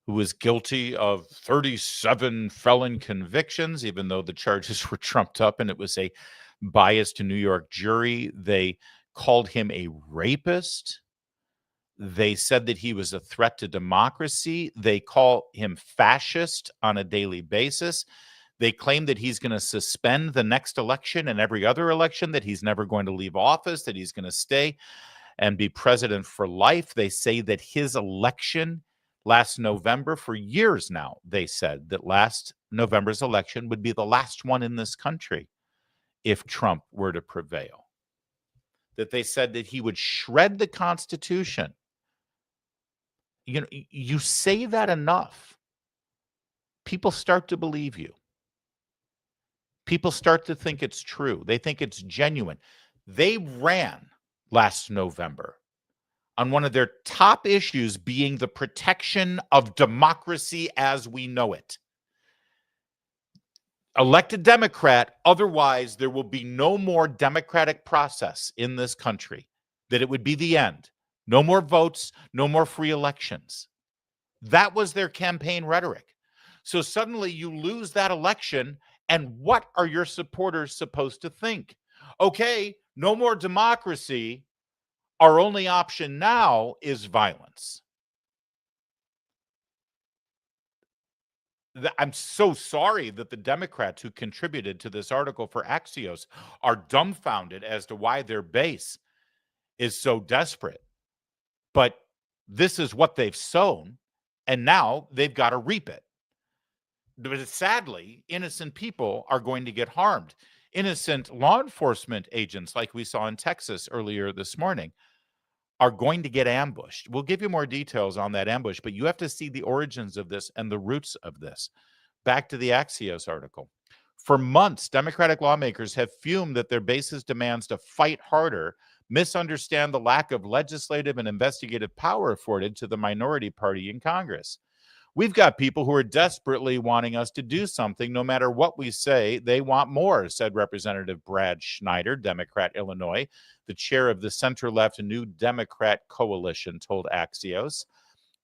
who was guilty of 37 felon convictions, even though the charges were trumped up and it was a biased New York jury. They called him a rapist. They said that he was a threat to democracy. They call him fascist on a daily basis. They claim that he's going to suspend the next election and every other election, that he's never going to leave office, that he's going to stay and be president for life. They say that his election last November, for years now, they said that last November's election would be the last one in this country if Trump were to prevail. That they said that he would shred the Constitution. You say that enough, people start to believe you. People start to think it's true. They think it's genuine. They ran last November on one of their top issues being the protection of democracy as we know it. Elect a Democrat, otherwise there will be no more democratic process in this country, that it would be the end. No more votes, no more free elections. That was their campaign rhetoric. So suddenly you lose that election, and what are your supporters supposed to think? Okay, no more democracy. Our only option now is violence. I'm so sorry that the Democrats who contributed to this article for Axios are dumbfounded as to why their base is so desperate. But this is what they've sown, and now they've got to reap it. But sadly, innocent people are going to get harmed. Innocent law enforcement agents, like we saw in Texas earlier this morning, are going to get ambushed. We'll give you more details on that ambush, but you have to see the origins of this and the roots of this. Back to the Axios article. For months, Democratic lawmakers have fumed at their base's demands to fight harder, misunderstand the lack of legislative and investigative power afforded to the minority party in Congress. We've got people who are desperately wanting us to do something. No matter what we say, they want more, said Representative Brad Schneider, Democrat, Illinois. The chair of the center-left New Democrat Coalition told Axios.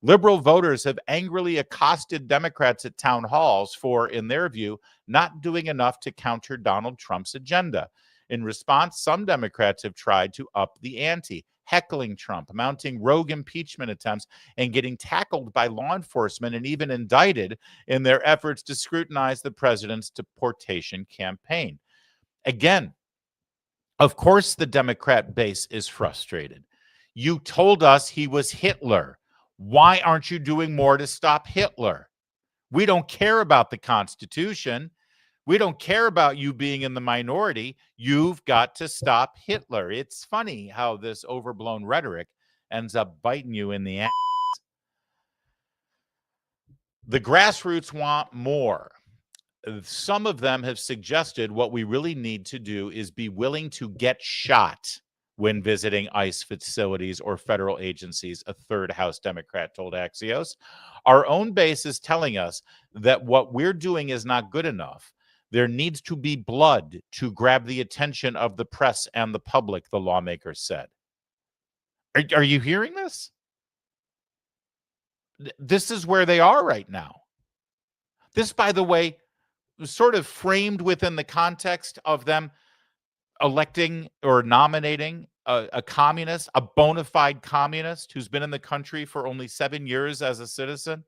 Liberal voters have angrily accosted Democrats at town halls for, in their view, not doing enough to counter Donald Trump's agenda. In response, some Democrats have tried to up the ante, heckling Trump, mounting rogue impeachment attempts, and getting tackled by law enforcement and even indicted in their efforts to scrutinize the president's deportation campaign. Again, of course, the Democrat base is frustrated. You told us he was Hitler. Why aren't you doing more to stop Hitler? We don't care about the Constitution. We don't care about you being in the minority. You've got to stop Hitler. It's funny how this overblown rhetoric ends up biting you in the ass. The grassroots want more. Some of them have suggested what we really need to do is be willing to get shot when visiting ICE facilities or federal agencies, a third House Democrat told Axios. Our own base is telling us that what we're doing is not good enough. There needs to be blood to grab the attention of the press and the public, the lawmakers said. Are you hearing this? This is where they are right now. This, by the way, was sort of framed within the context of them electing or nominating a communist, a bona fide communist who's been in the country for only 7 years as a citizen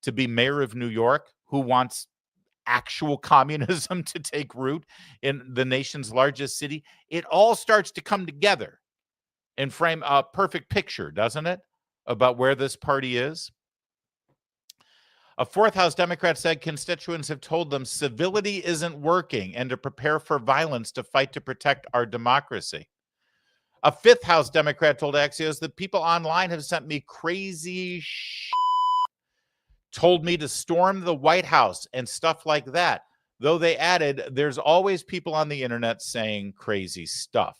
to be mayor of New York, who wants actual communism to take root in the nation's largest city. It all starts to come together and frame a perfect picture, doesn't it, about where this party is? A fourth House Democrat said constituents have told them civility isn't working and to prepare for violence to fight to protect our democracy. A fifth House Democrat told Axios that people online have sent me crazy shit, told me to storm the White House and stuff like that. Though they added, there's always people on the internet saying crazy stuff.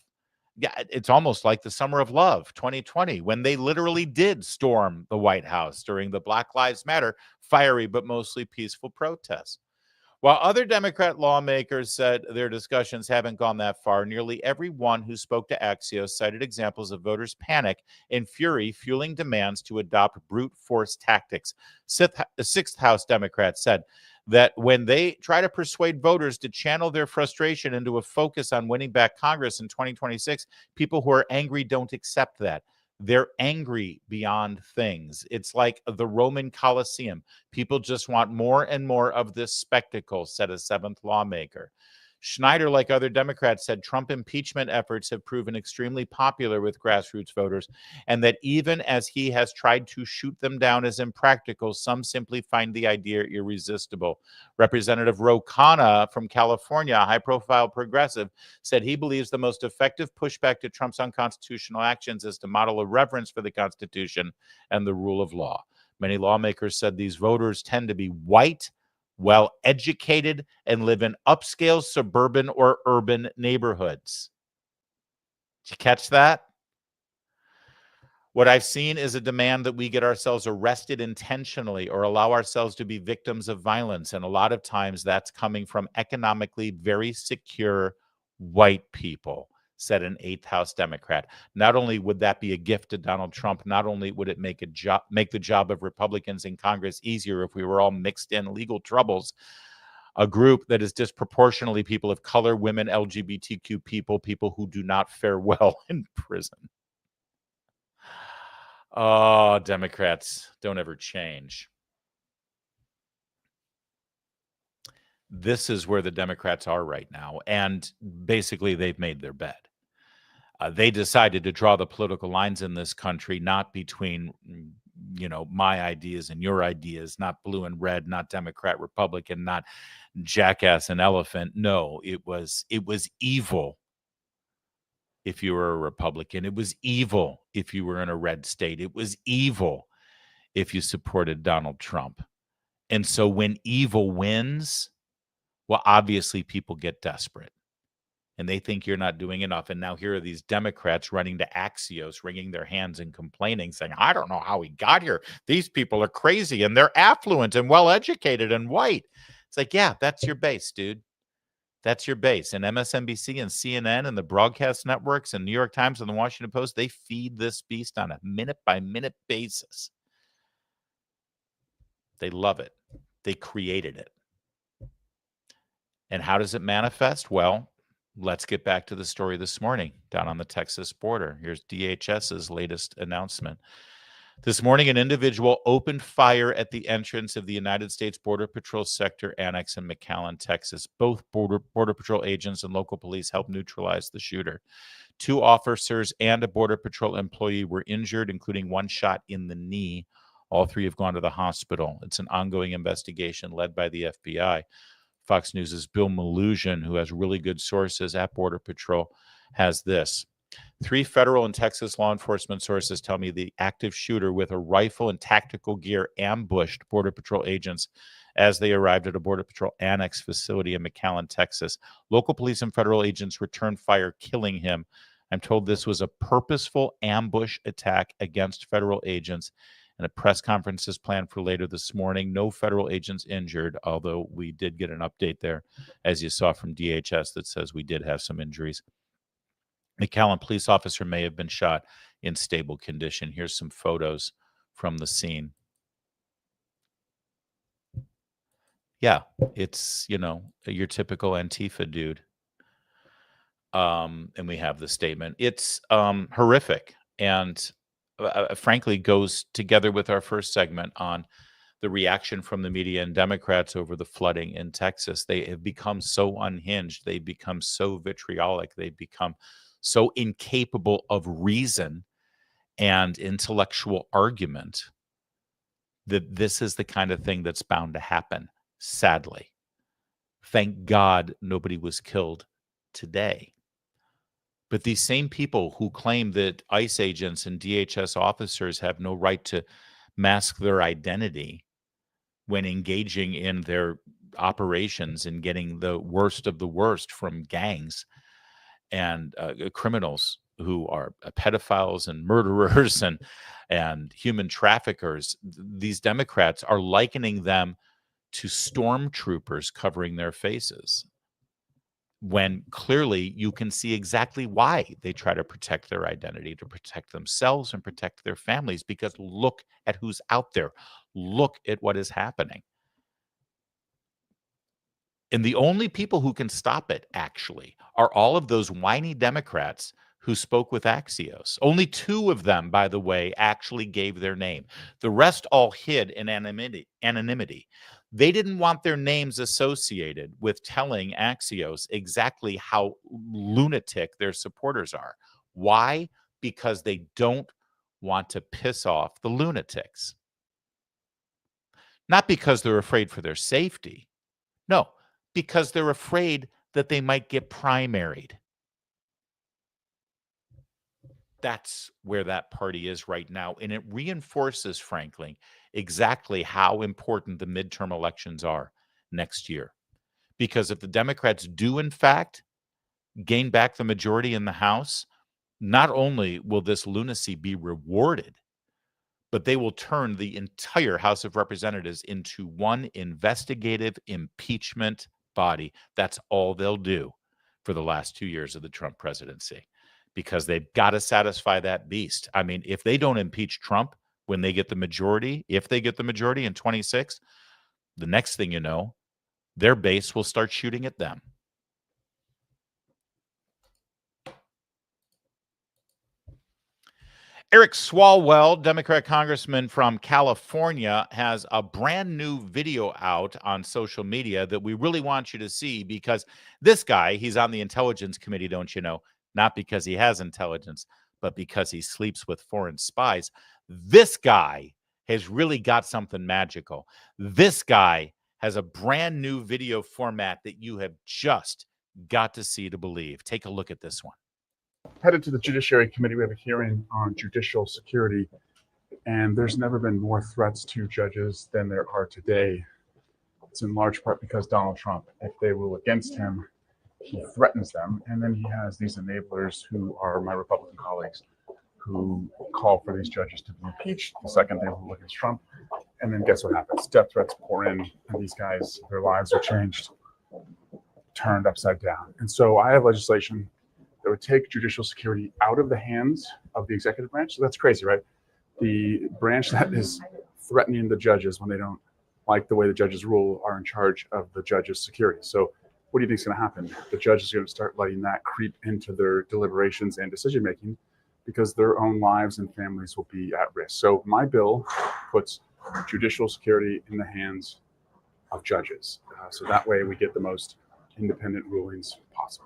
Yeah, it's almost like the Summer of Love 2020, when they literally did storm the White House during the Black Lives Matter fiery but mostly peaceful protests. While other Democrat lawmakers said their discussions haven't gone that far, nearly everyone who spoke to Axios cited examples of voters' panic and fury fueling demands to adopt brute force tactics. Sixth House Democrats said that when they try to persuade voters to channel their frustration into a focus on winning back Congress in 2026, people who are angry don't accept that. They're angry beyond things. It's like the Roman Colosseum. People just want more and more of this spectacle, said a seventh lawmaker. Schneider, like other Democrats, said Trump impeachment efforts have proven extremely popular with grassroots voters, and that even as he has tried to shoot them down as impractical, some simply find the idea irresistible. Representative Ro Khanna from California, a high-profile progressive, said he believes the most effective pushback to Trump's unconstitutional actions is to model a reverence for the Constitution and the rule of law. Many lawmakers said these voters tend to be white, well-educated, and live in upscale suburban or urban neighborhoods. Did you catch that? What I've seen is a demand that we get ourselves arrested intentionally or allow ourselves to be victims of violence. And a lot of times that's coming from economically very secure white people, said an 8th House Democrat. Not only would that be a gift to Donald Trump, not only would it make the job of Republicans in Congress easier if we were all mixed in legal troubles, a group that is disproportionately people of color, women, LGBTQ people who do not fare well in prison. Oh, Democrats don't ever change. This is where the Democrats are right now. And basically, they've made their bed. They decided to draw the political lines in this country, not between, my ideas and your ideas, not blue and red, not Democrat, Republican, not jackass and elephant. No, it was evil if you were a Republican. It was evil if you were in a red state. It was evil if you supported Donald Trump. And so when evil wins, well, obviously people get desperate and they think you're not doing enough. And now here are these Democrats running to Axios, wringing their hands and complaining, saying, I don't know how we got here. These people are crazy and they're affluent and well-educated and white. It's like, yeah, that's your base, dude. That's your base. And MSNBC and CNN and the broadcast networks and New York Times and the Washington Post, they feed this beast on a minute-by-minute basis. They love it. They created it. And how does it manifest? Well, let's get back to the story this morning down on the Texas border. Here's DHS's latest announcement. This morning, an individual opened fire at the entrance of the United States Border Patrol Sector Annex in McAllen, Texas. Both Border Patrol agents and local police helped neutralize the shooter. 2 officers and a Border Patrol employee were injured, including 1 shot in the knee. All 3 have gone to the hospital. It's an ongoing investigation led by the FBI. Fox News' Bill Malusian, who has really good sources at Border Patrol, has this. 3 federal and Texas law enforcement sources tell me the active shooter with a rifle and tactical gear ambushed Border Patrol agents as they arrived at a Border Patrol annex facility in McAllen, Texas. Local police and federal agents returned fire, killing him. I'm told this was a purposeful ambush attack against federal agents, and a press conference is planned for later this morning. No federal agents injured, although we did get an update there, as you saw from DHS, that says we did have some injuries. McAllen police officer may have been shot in stable condition. Here's some photos from the scene. Yeah, it's, your typical Antifa dude. And we have the statement. It's horrific and frankly goes together with our first segment on the reaction from the media and Democrats over the flooding in Texas. They have become so unhinged. They become so vitriolic. They become so incapable of reason and intellectual argument that this is the kind of thing that's bound to happen, sadly. Thank God nobody was killed today. But these same people who claim that ICE agents and DHS officers have no right to mask their identity when engaging in their operations and getting the worst of the worst from gangs and criminals who are pedophiles and murderers and human traffickers, these Democrats are likening them to stormtroopers covering their faces, when clearly you can see exactly why they try to protect their identity, to protect themselves and protect their families, because look at who's out there. Look at what is happening. And the only people who can stop it, actually, are all of those whiny Democrats who spoke with Axios. Only 2 of them, by the way, actually gave their name. The rest all hid in anonymity. They didn't want their names associated with telling Axios exactly how lunatic their supporters are. Why? Because they don't want to piss off the lunatics. Not because they're afraid for their safety. No, because they're afraid that they might get primaried. That's where that party is right now. And it reinforces, frankly, exactly how important the midterm elections are next year. Because if the Democrats do, in fact, gain back the majority in the House, not only will this lunacy be rewarded, but they will turn the entire House of Representatives into one investigative impeachment body. That's all they'll do for the last 2 years of the Trump presidency, because they've got to satisfy that beast. I mean, if they don't impeach Trump when they get the majority, if they get the majority in 26, the next thing you know, their base will start shooting at them. Eric Swalwell, Democrat congressman from California, has a brand new video out on social media that we really want you to see, because this guy, he's on the Intelligence Committee, don't you know? Not because he has intelligence, but because he sleeps with foreign spies. This guy has really got something magical. This guy has a brand new video format that you have just got to see to believe. Take a look at this one. Headed to the Judiciary Committee, we have a hearing on judicial security, and there's never been more threats to judges than there are today. It's in large part because Donald Trump, if they rule against him, he threatens them, and then he has these enablers who are my Republican colleagues who call for these judges to be impeached the second they rule against Trump. And then guess what happens? Death threats pour in, and these guys, their lives are changed, turned upside down. And so I have legislation that would take judicial security out of the hands of the executive branch. So that's crazy, right? The branch that is threatening the judges when they don't like the way the judges rule are in charge of the judges' security. So what do you think is going to happen? The judges are going to start letting that creep into their deliberations and decision-making, because their own lives and families will be at risk. So my bill puts judicial security in the hands of judges. So that way we get the most independent rulings possible.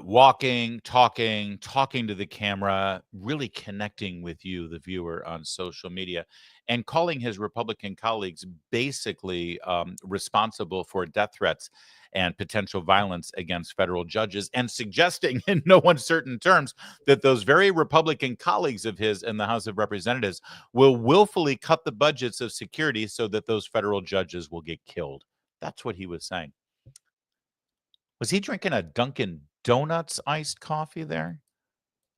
Walking, talking to the camera, really connecting with you, the viewer, on social media, and calling his Republican colleagues basically responsible for death threats and potential violence against federal judges, and suggesting in no uncertain terms that those very Republican colleagues of his in the House of Representatives will willfully cut the budgets of security so that those federal judges will get killed. That's what he was saying. Was he drinking a Dunkin' Donuts iced coffee there?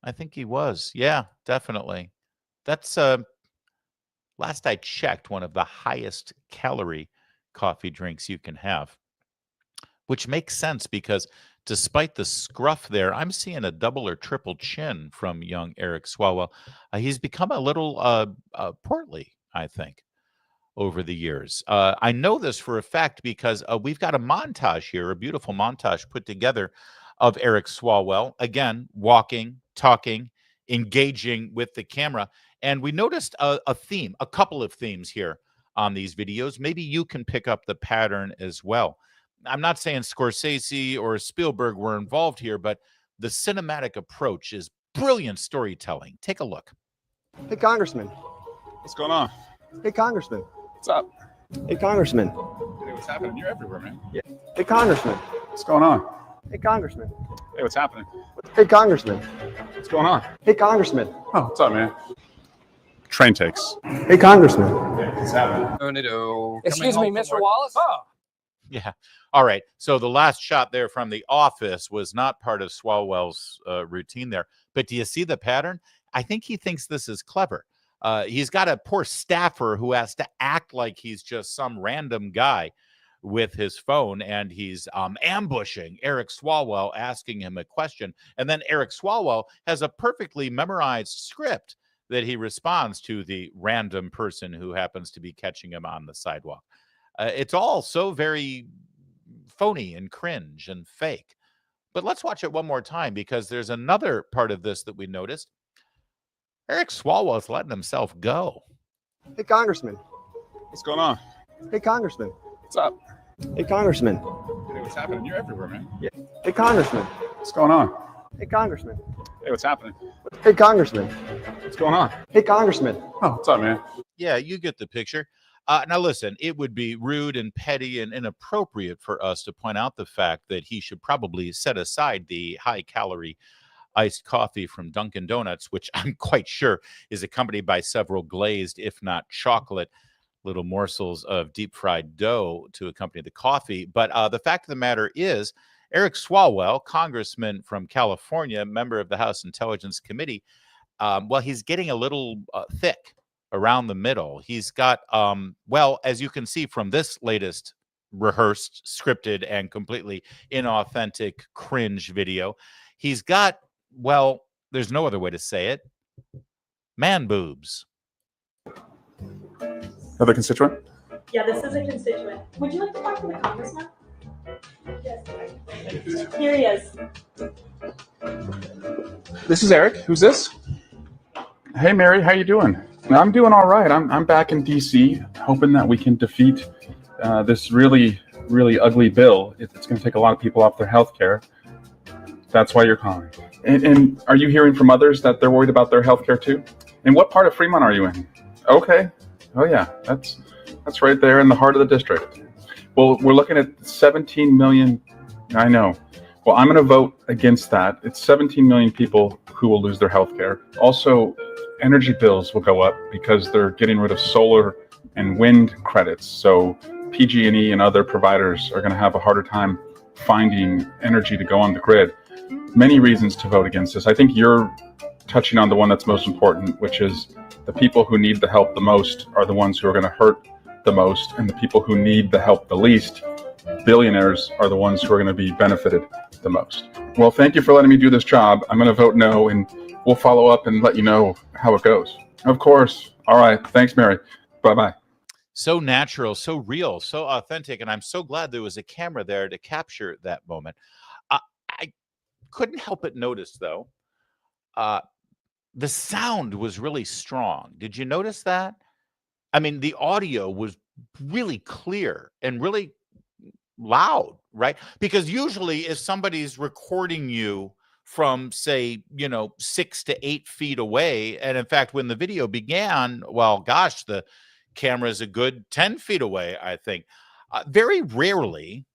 I think he was. Yeah, definitely. That's last I checked, one of the highest calorie coffee drinks you can have, which makes sense because despite the scruff there, I'm seeing a double or triple chin from young Eric Swalwell. He's become a little portly, I think, over the years. I know this for a fact because we've got a montage here, a beautiful montage put together of Eric Swalwell, again, walking, talking, engaging with the camera. And we noticed a theme, a couple of themes here on these videos. Maybe you can pick up the pattern as well. I'm not saying Scorsese or Spielberg were involved here, but the cinematic approach is brilliant storytelling. Take a look. Hey, Congressman. What's going on? Hey, Congressman. What's up? Hey, Congressman. Hey, what's happening? You're everywhere, man. Yeah. Hey, Congressman. What's going on? Hey, Congressman. Hey, what's happening? Hey, Congressman. What's going on? Hey, Congressman. Oh, what's up, man? Train takes. Hey, Congressman. Hey, what's happening? Excuse me, Mr. Wallace? Oh. Yeah. All right. So the last shot there from The Office was not part of Swalwell's routine there. But do you see the pattern? I think he thinks this is clever. He's got a poor staffer who has to act like he's just some random guy with his phone, and he's ambushing Eric Swalwell, asking him a question. And then Eric Swalwell has a perfectly memorized script that he responds to the random person who happens to be catching him on the sidewalk. It's all so very phony and cringe and fake. But let's watch it one more time, because there's another part of this that we noticed. Eric Swalwell is letting himself go. Hey, Congressman. What's going on? Hey, Congressman. What's up? Hey, Congressman. Hey, what's happening? You're everywhere, man. Yeah. Hey, Congressman. What's going on? Hey, Congressman. Hey, what's happening? Hey, Congressman. What's going on? Hey, Congressman. Oh, what's up, man? Yeah, you get the picture. Now, listen, it would be rude and petty and inappropriate for us to point out the fact that he should probably set aside the high-calorie iced coffee from Dunkin' Donuts, which I'm quite sure is accompanied by several glazed, if not chocolate, little morsels of deep-fried dough to accompany the coffee. But the fact of the matter is, Eric Swalwell, congressman from California, member of the House Intelligence Committee, well, he's getting a little thick around the middle. He's got, well, as you can see from this latest rehearsed, scripted, and completely inauthentic cringe video, he's got, well, there's no other way to say it, man boobs. Another constituent? Yeah, this is a constituent. Would you like to talk to the congressman? Yes. Here he is. This is Eric. Who's this? Hey, Mary. How you doing? I'm doing all right. I'm back in D.C. hoping that we can defeat this really, really ugly bill. It's going to take a lot of people off their health care. That's why you're calling. And are you hearing from others that they're worried about their health care too? And what part of Fremont are you in? Okay. Oh, yeah. That's right there in the heart of the district. Well, we're looking at 17 million. I know. Well, I'm going to vote against that. It's 17 million people who will lose their health care. Also, energy bills will go up because they're getting rid of solar and wind credits. So PG&E and other providers are going to have a harder time finding energy to go on the grid. Many reasons to vote against this. I think you're touching on the one that's most important, which is the people who need the help the most are the ones who are going to hurt the most, and the people who need the help the least, billionaires, are the ones who are going to be benefited the most. Well, thank you for letting me do this job. I'm going to vote no, and we'll follow up and let you know how it goes. Of course. All right. Thanks, Mary. Bye-bye. So natural, so real, so authentic, and I'm so glad there was a camera there to capture that moment. I couldn't help but notice, though, the sound was really strong. Did you notice that? I mean, the audio was really clear and really loud, right? Because usually if somebody's recording you from, say, 6 to 8 feet away, and in fact, when the video began, well, gosh, the camera is a good 10 feet away, I think. Very rarely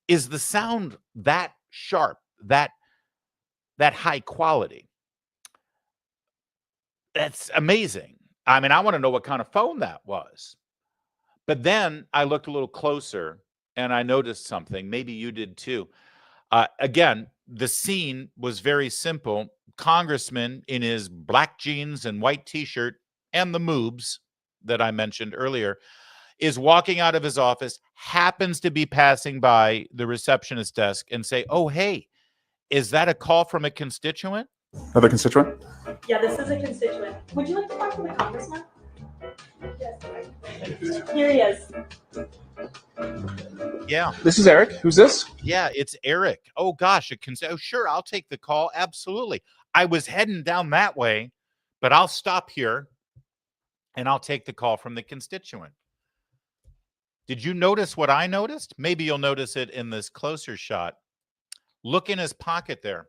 is the sound that sharp, that high quality. That's amazing. I mean, I want to know what kind of phone that was. But then I looked a little closer and I noticed something. Maybe you did too. Again, the scene was very simple. Congressman in his black jeans and white t-shirt and the moobs that I mentioned earlier is walking out of his office, happens to be passing by the receptionist desk and say, oh, hey, is that a call from a constituent? Another constituent? Yeah, this is a constituent. Would you like to talk to the congressman? Yes. Here he is. Yeah. This is Eric. Who's this? Yeah, it's Eric. Oh, gosh. Oh, sure. I'll take the call. Absolutely. I was heading down that way, but I'll stop here and I'll take the call from the constituent. Did you notice what I noticed? Maybe you'll notice it in this closer shot. Look in his pocket there.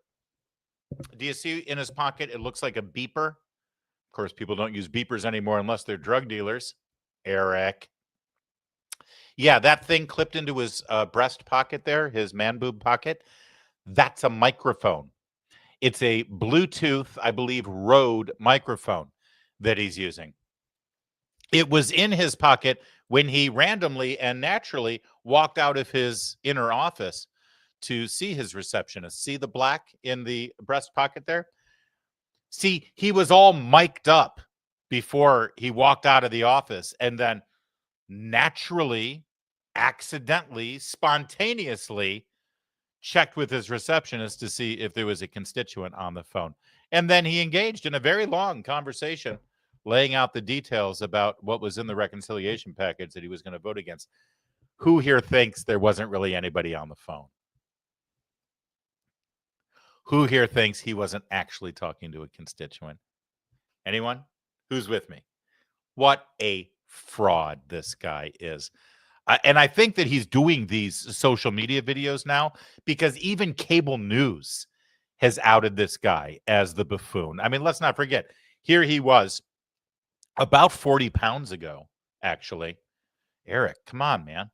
Do you see in his pocket? It looks like a beeper. Of course, people don't use beepers anymore unless they're drug dealers. Eric. Yeah, that thing clipped into his breast pocket there, his man boob pocket. That's a microphone. It's a Bluetooth, I believe, Rode microphone that he's using. It was in his pocket when he randomly and naturally walked out of his inner office to see his receptionist. See the black in the breast pocket there? See, he was all mic'd up before he walked out of the office and then naturally, accidentally, spontaneously checked with his receptionist to see if there was a constituent on the phone. And then he engaged in a very long conversation laying out the details about what was in the reconciliation package that he was going to vote against. Who here thinks there wasn't really anybody on the phone? Who here thinks he wasn't actually talking to a constituent? Anyone? Who's with me? What a fraud this guy is. And I think that he's doing these social media videos now because even cable news has outed this guy as the buffoon. I mean, let's not forget, here he was about 40 pounds ago, actually. Eric, come on, man.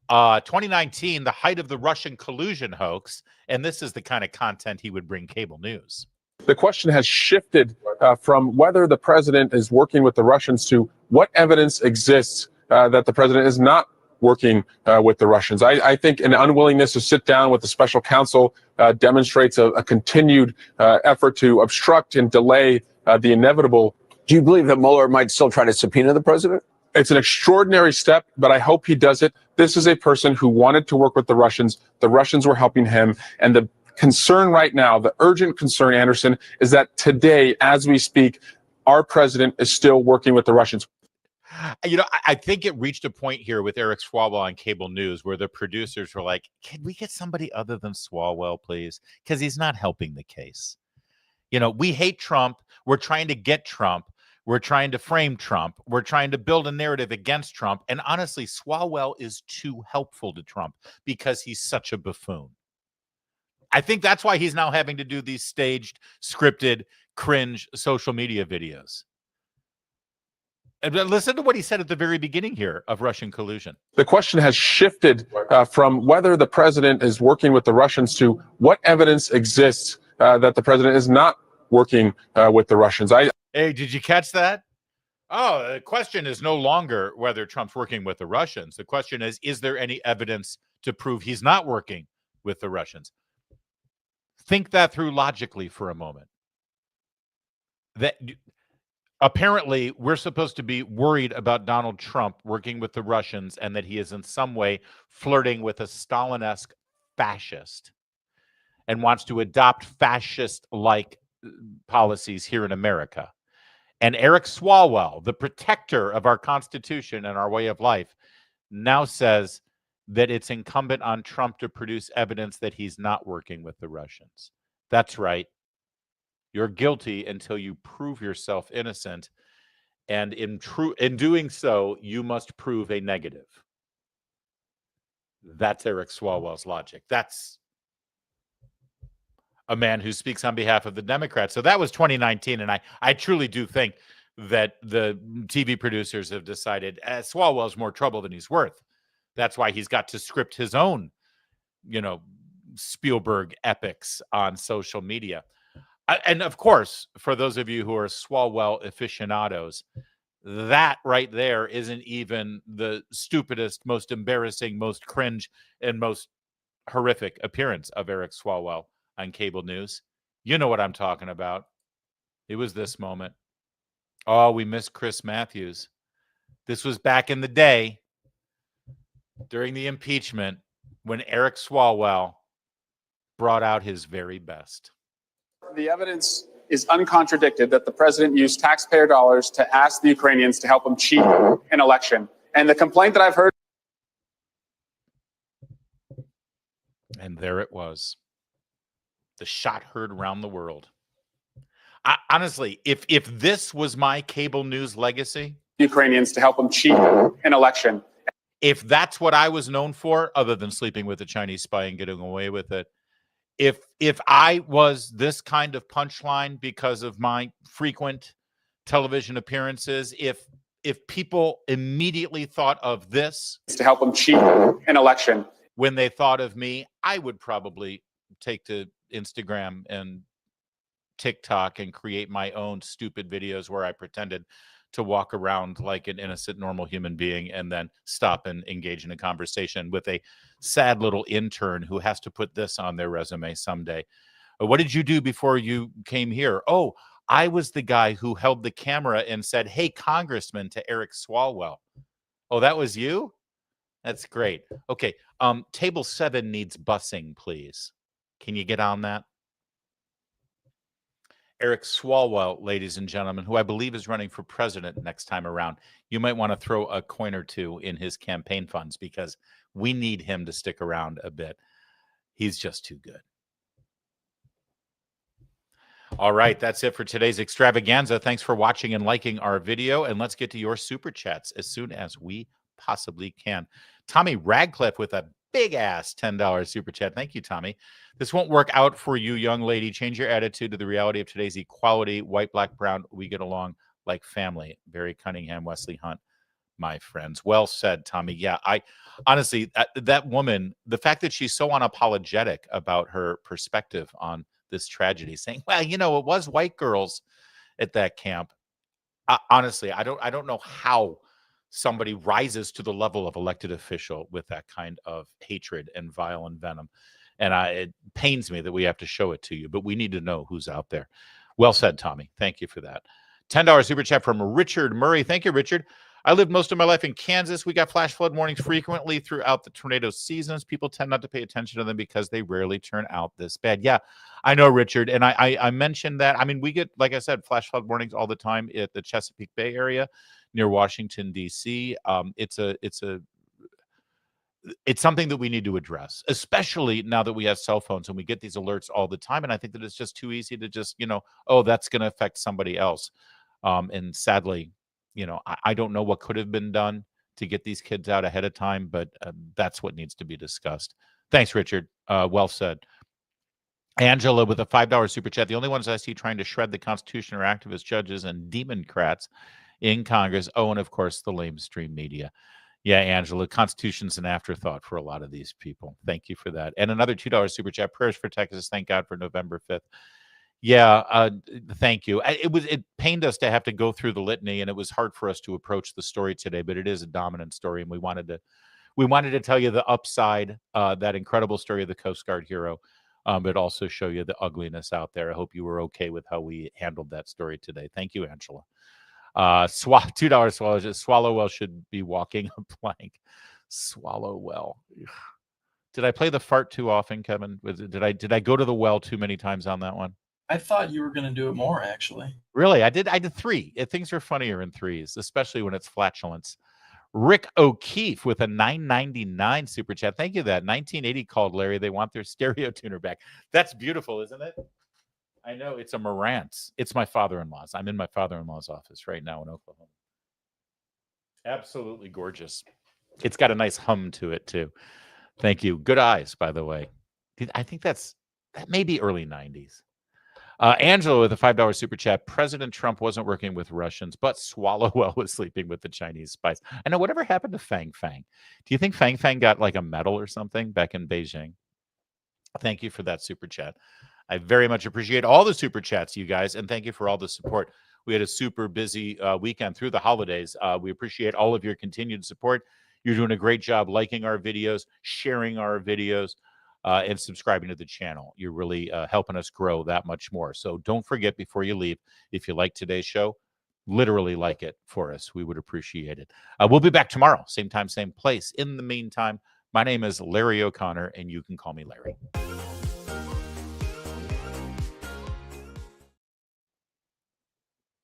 2019, the height of the Russian collusion hoax, and this is the kind of content he would bring cable news. The question has shifted from whether the president is working with the Russians to what evidence exists that the president is not working with the Russians. I think an unwillingness to sit down with the special counsel demonstrates a continued effort to obstruct and delay the inevitable. Do you believe that Mueller might still try to subpoena the president? It's an extraordinary step, but I hope he does it. This is a person who wanted to work with the Russians. The Russians were helping him. And the concern right now, the urgent concern, Anderson, is that today, as we speak, our president is still working with the Russians. You know, I think it reached a point here with Eric Swalwell on cable news where the producers were like, can we get somebody other than Swalwell, please? Because he's not helping the case. You know, we hate Trump. We're trying to get Trump. We're trying to frame Trump. We're trying to build a narrative against Trump. And honestly, Swalwell is too helpful to Trump because he's such a buffoon. I think that's why he's now having to do these staged, scripted, cringe social media videos. And listen to what he said at the very beginning here of Russian collusion. The question has shifted from whether the president is working with the Russians to what evidence exists that the president is not working with the Russians. Hey, did you catch that? Oh, the question is no longer whether Trump's working with the Russians. The question is there any evidence to prove he's not working with the Russians? Think that through logically for a moment. That apparently we're supposed to be worried about Donald Trump working with the Russians and that he is in some way flirting with a Stalin-esque fascist and wants to adopt fascist-like policies here in America. And Eric Swalwell, the protector of our Constitution and our way of life, now says that it's incumbent on Trump to produce evidence that he's not working with the Russians. That's right. You're guilty until you prove yourself innocent. And in doing so, you must prove a negative. That's Eric Swalwell's logic. That's a man who speaks on behalf of the Democrats. So that was 2019. And I truly do think that the TV producers have decided Swalwell's more trouble than he's worth. That's why he's got to script his own, you know, Spielberg epics on social media. And of course, for those of you who are Swalwell aficionados, that right there isn't even the stupidest, most embarrassing, most cringe, and most horrific appearance of Eric Swalwell on cable news. You know what I'm talking about. It was this moment. Oh, we missed Chris Matthews. This was back in the day during the impeachment when Eric Swalwell brought out his very best. The evidence is uncontradicted that the president used taxpayer dollars to ask the Ukrainians to help him cheat an election. And the complaint that I've heard. And there it was. The shot heard around the world. Honestly, if this was my cable news legacy, Ukrainians to help him cheat an election. If that's what I was known for, other than sleeping with a Chinese spy and getting away with it, if I was this kind of punchline because of my frequent television appearances, if people immediately thought of this to help them cheat an election, when they thought of me, I would probably take to Instagram and TikTok and create my own stupid videos where I pretended to walk around like an innocent, normal human being and then stop and engage in a conversation with a sad little intern who has to put this on their resume someday. What did you do before you came here? Oh, I was the guy who held the camera and said, "Hey, Congressman," to Eric Swalwell. Oh, that was you? That's great. Okay. Table 7 needs busing, please. Can you get on that? Eric Swalwell, ladies and gentlemen, who I believe is running for president next time around. You might want to throw a coin or two in his campaign funds because we need him to stick around a bit. He's just too good. All right, that's it for today's extravaganza. Thanks for watching and liking our video, and let's get to your super chats as soon as we possibly can. Tommy Radcliffe with a big-ass $10 super chat. Thank you, Tommy. This won't work out for you, young lady. Change your attitude to the reality of today's equality. White, black, brown, we get along like family. Barry Cunningham, Wesley Hunt, my friends. Well said, Tommy. Yeah, I honestly, that woman, the fact that she's so unapologetic about her perspective on this tragedy, saying, well, you know, it was white girls at that camp. Honestly, I don't know how somebody rises to the level of elected official with that kind of hatred and vile and venom. And it pains me that we have to show it to you, but we need to know who's out there. Well said, Tommy. Thank you for that. $10 super chat from Richard Murray. Thank you, Richard. I lived most of my life in Kansas. We got flash flood warnings frequently throughout the tornado seasons. People tend not to pay attention to them because they rarely turn out this bad. Yeah, I know, Richard. And I mentioned that. I mean, we get, like I said, flash flood warnings all the time at the Chesapeake Bay area near Washington, D.C. It's something that we need to address, especially now that we have cell phones and we get these alerts all the time. And I think that it's just too easy to just, oh, that's going to affect somebody else. And sadly, I don't know what could have been done to get these kids out ahead of time, but that's what needs to be discussed. Thanks, Richard. Well said. Angela with a $5 super chat. The only ones I see trying to shred the Constitution are activist judges and Democrats in Congress. Oh, and of course, the lamestream media. Yeah, Angela, Constitution's an afterthought for a lot of these people. Thank you for that. And another $2 super chat. Prayers for Texas. Thank God for November 5th. Yeah, thank you. It pained us to have to go through the litany, and it was hard for us to approach the story today, but it is a dominant story, and we wanted to tell you the upside, that incredible story of the Coast Guard hero, but also show you the ugliness out there. I hope you were okay with how we handled that story today. Thank you, Angela. $2 swallow. Swallowwell should be walking a plank. Swallowwell. Did I play the fart too often, Kevin? Did I go to the well too many times on that one? I thought you were going to do it more, actually. Really? I did 3. Things are funnier in 3s, especially when it's flatulence. Rick O'Keefe with a $9.99 super chat. Thank you. That 1980 called, Larry. They want their stereo tuner back. That's beautiful, isn't it? I know, it's a Marantz. It's my father-in-law's. I'm in my father-in-law's office right now in Oklahoma. Absolutely gorgeous. It's got a nice hum to it too. Thank you. Good eyes, by the way. I think that may be early 90s. Angela with a $5 super chat. President Trump wasn't working with Russians, but Swallowwell was sleeping with the Chinese spies. I know, whatever happened to Fang Fang? Do you think Fang Fang got like a medal or something back in Beijing? Thank you for that super chat. I very much appreciate all the super chats, you guys, and thank you for all the support. We had a super busy weekend through the holidays. We appreciate all of your continued support. You're doing a great job liking our videos, sharing our videos, and subscribing to the channel. You're really helping us grow that much more. So don't forget, before you leave, if you like today's show, literally like it for us. We would appreciate it. We'll be back tomorrow, same time, same place. In the meantime, my name is Larry O'Connor, and you can call me Larry.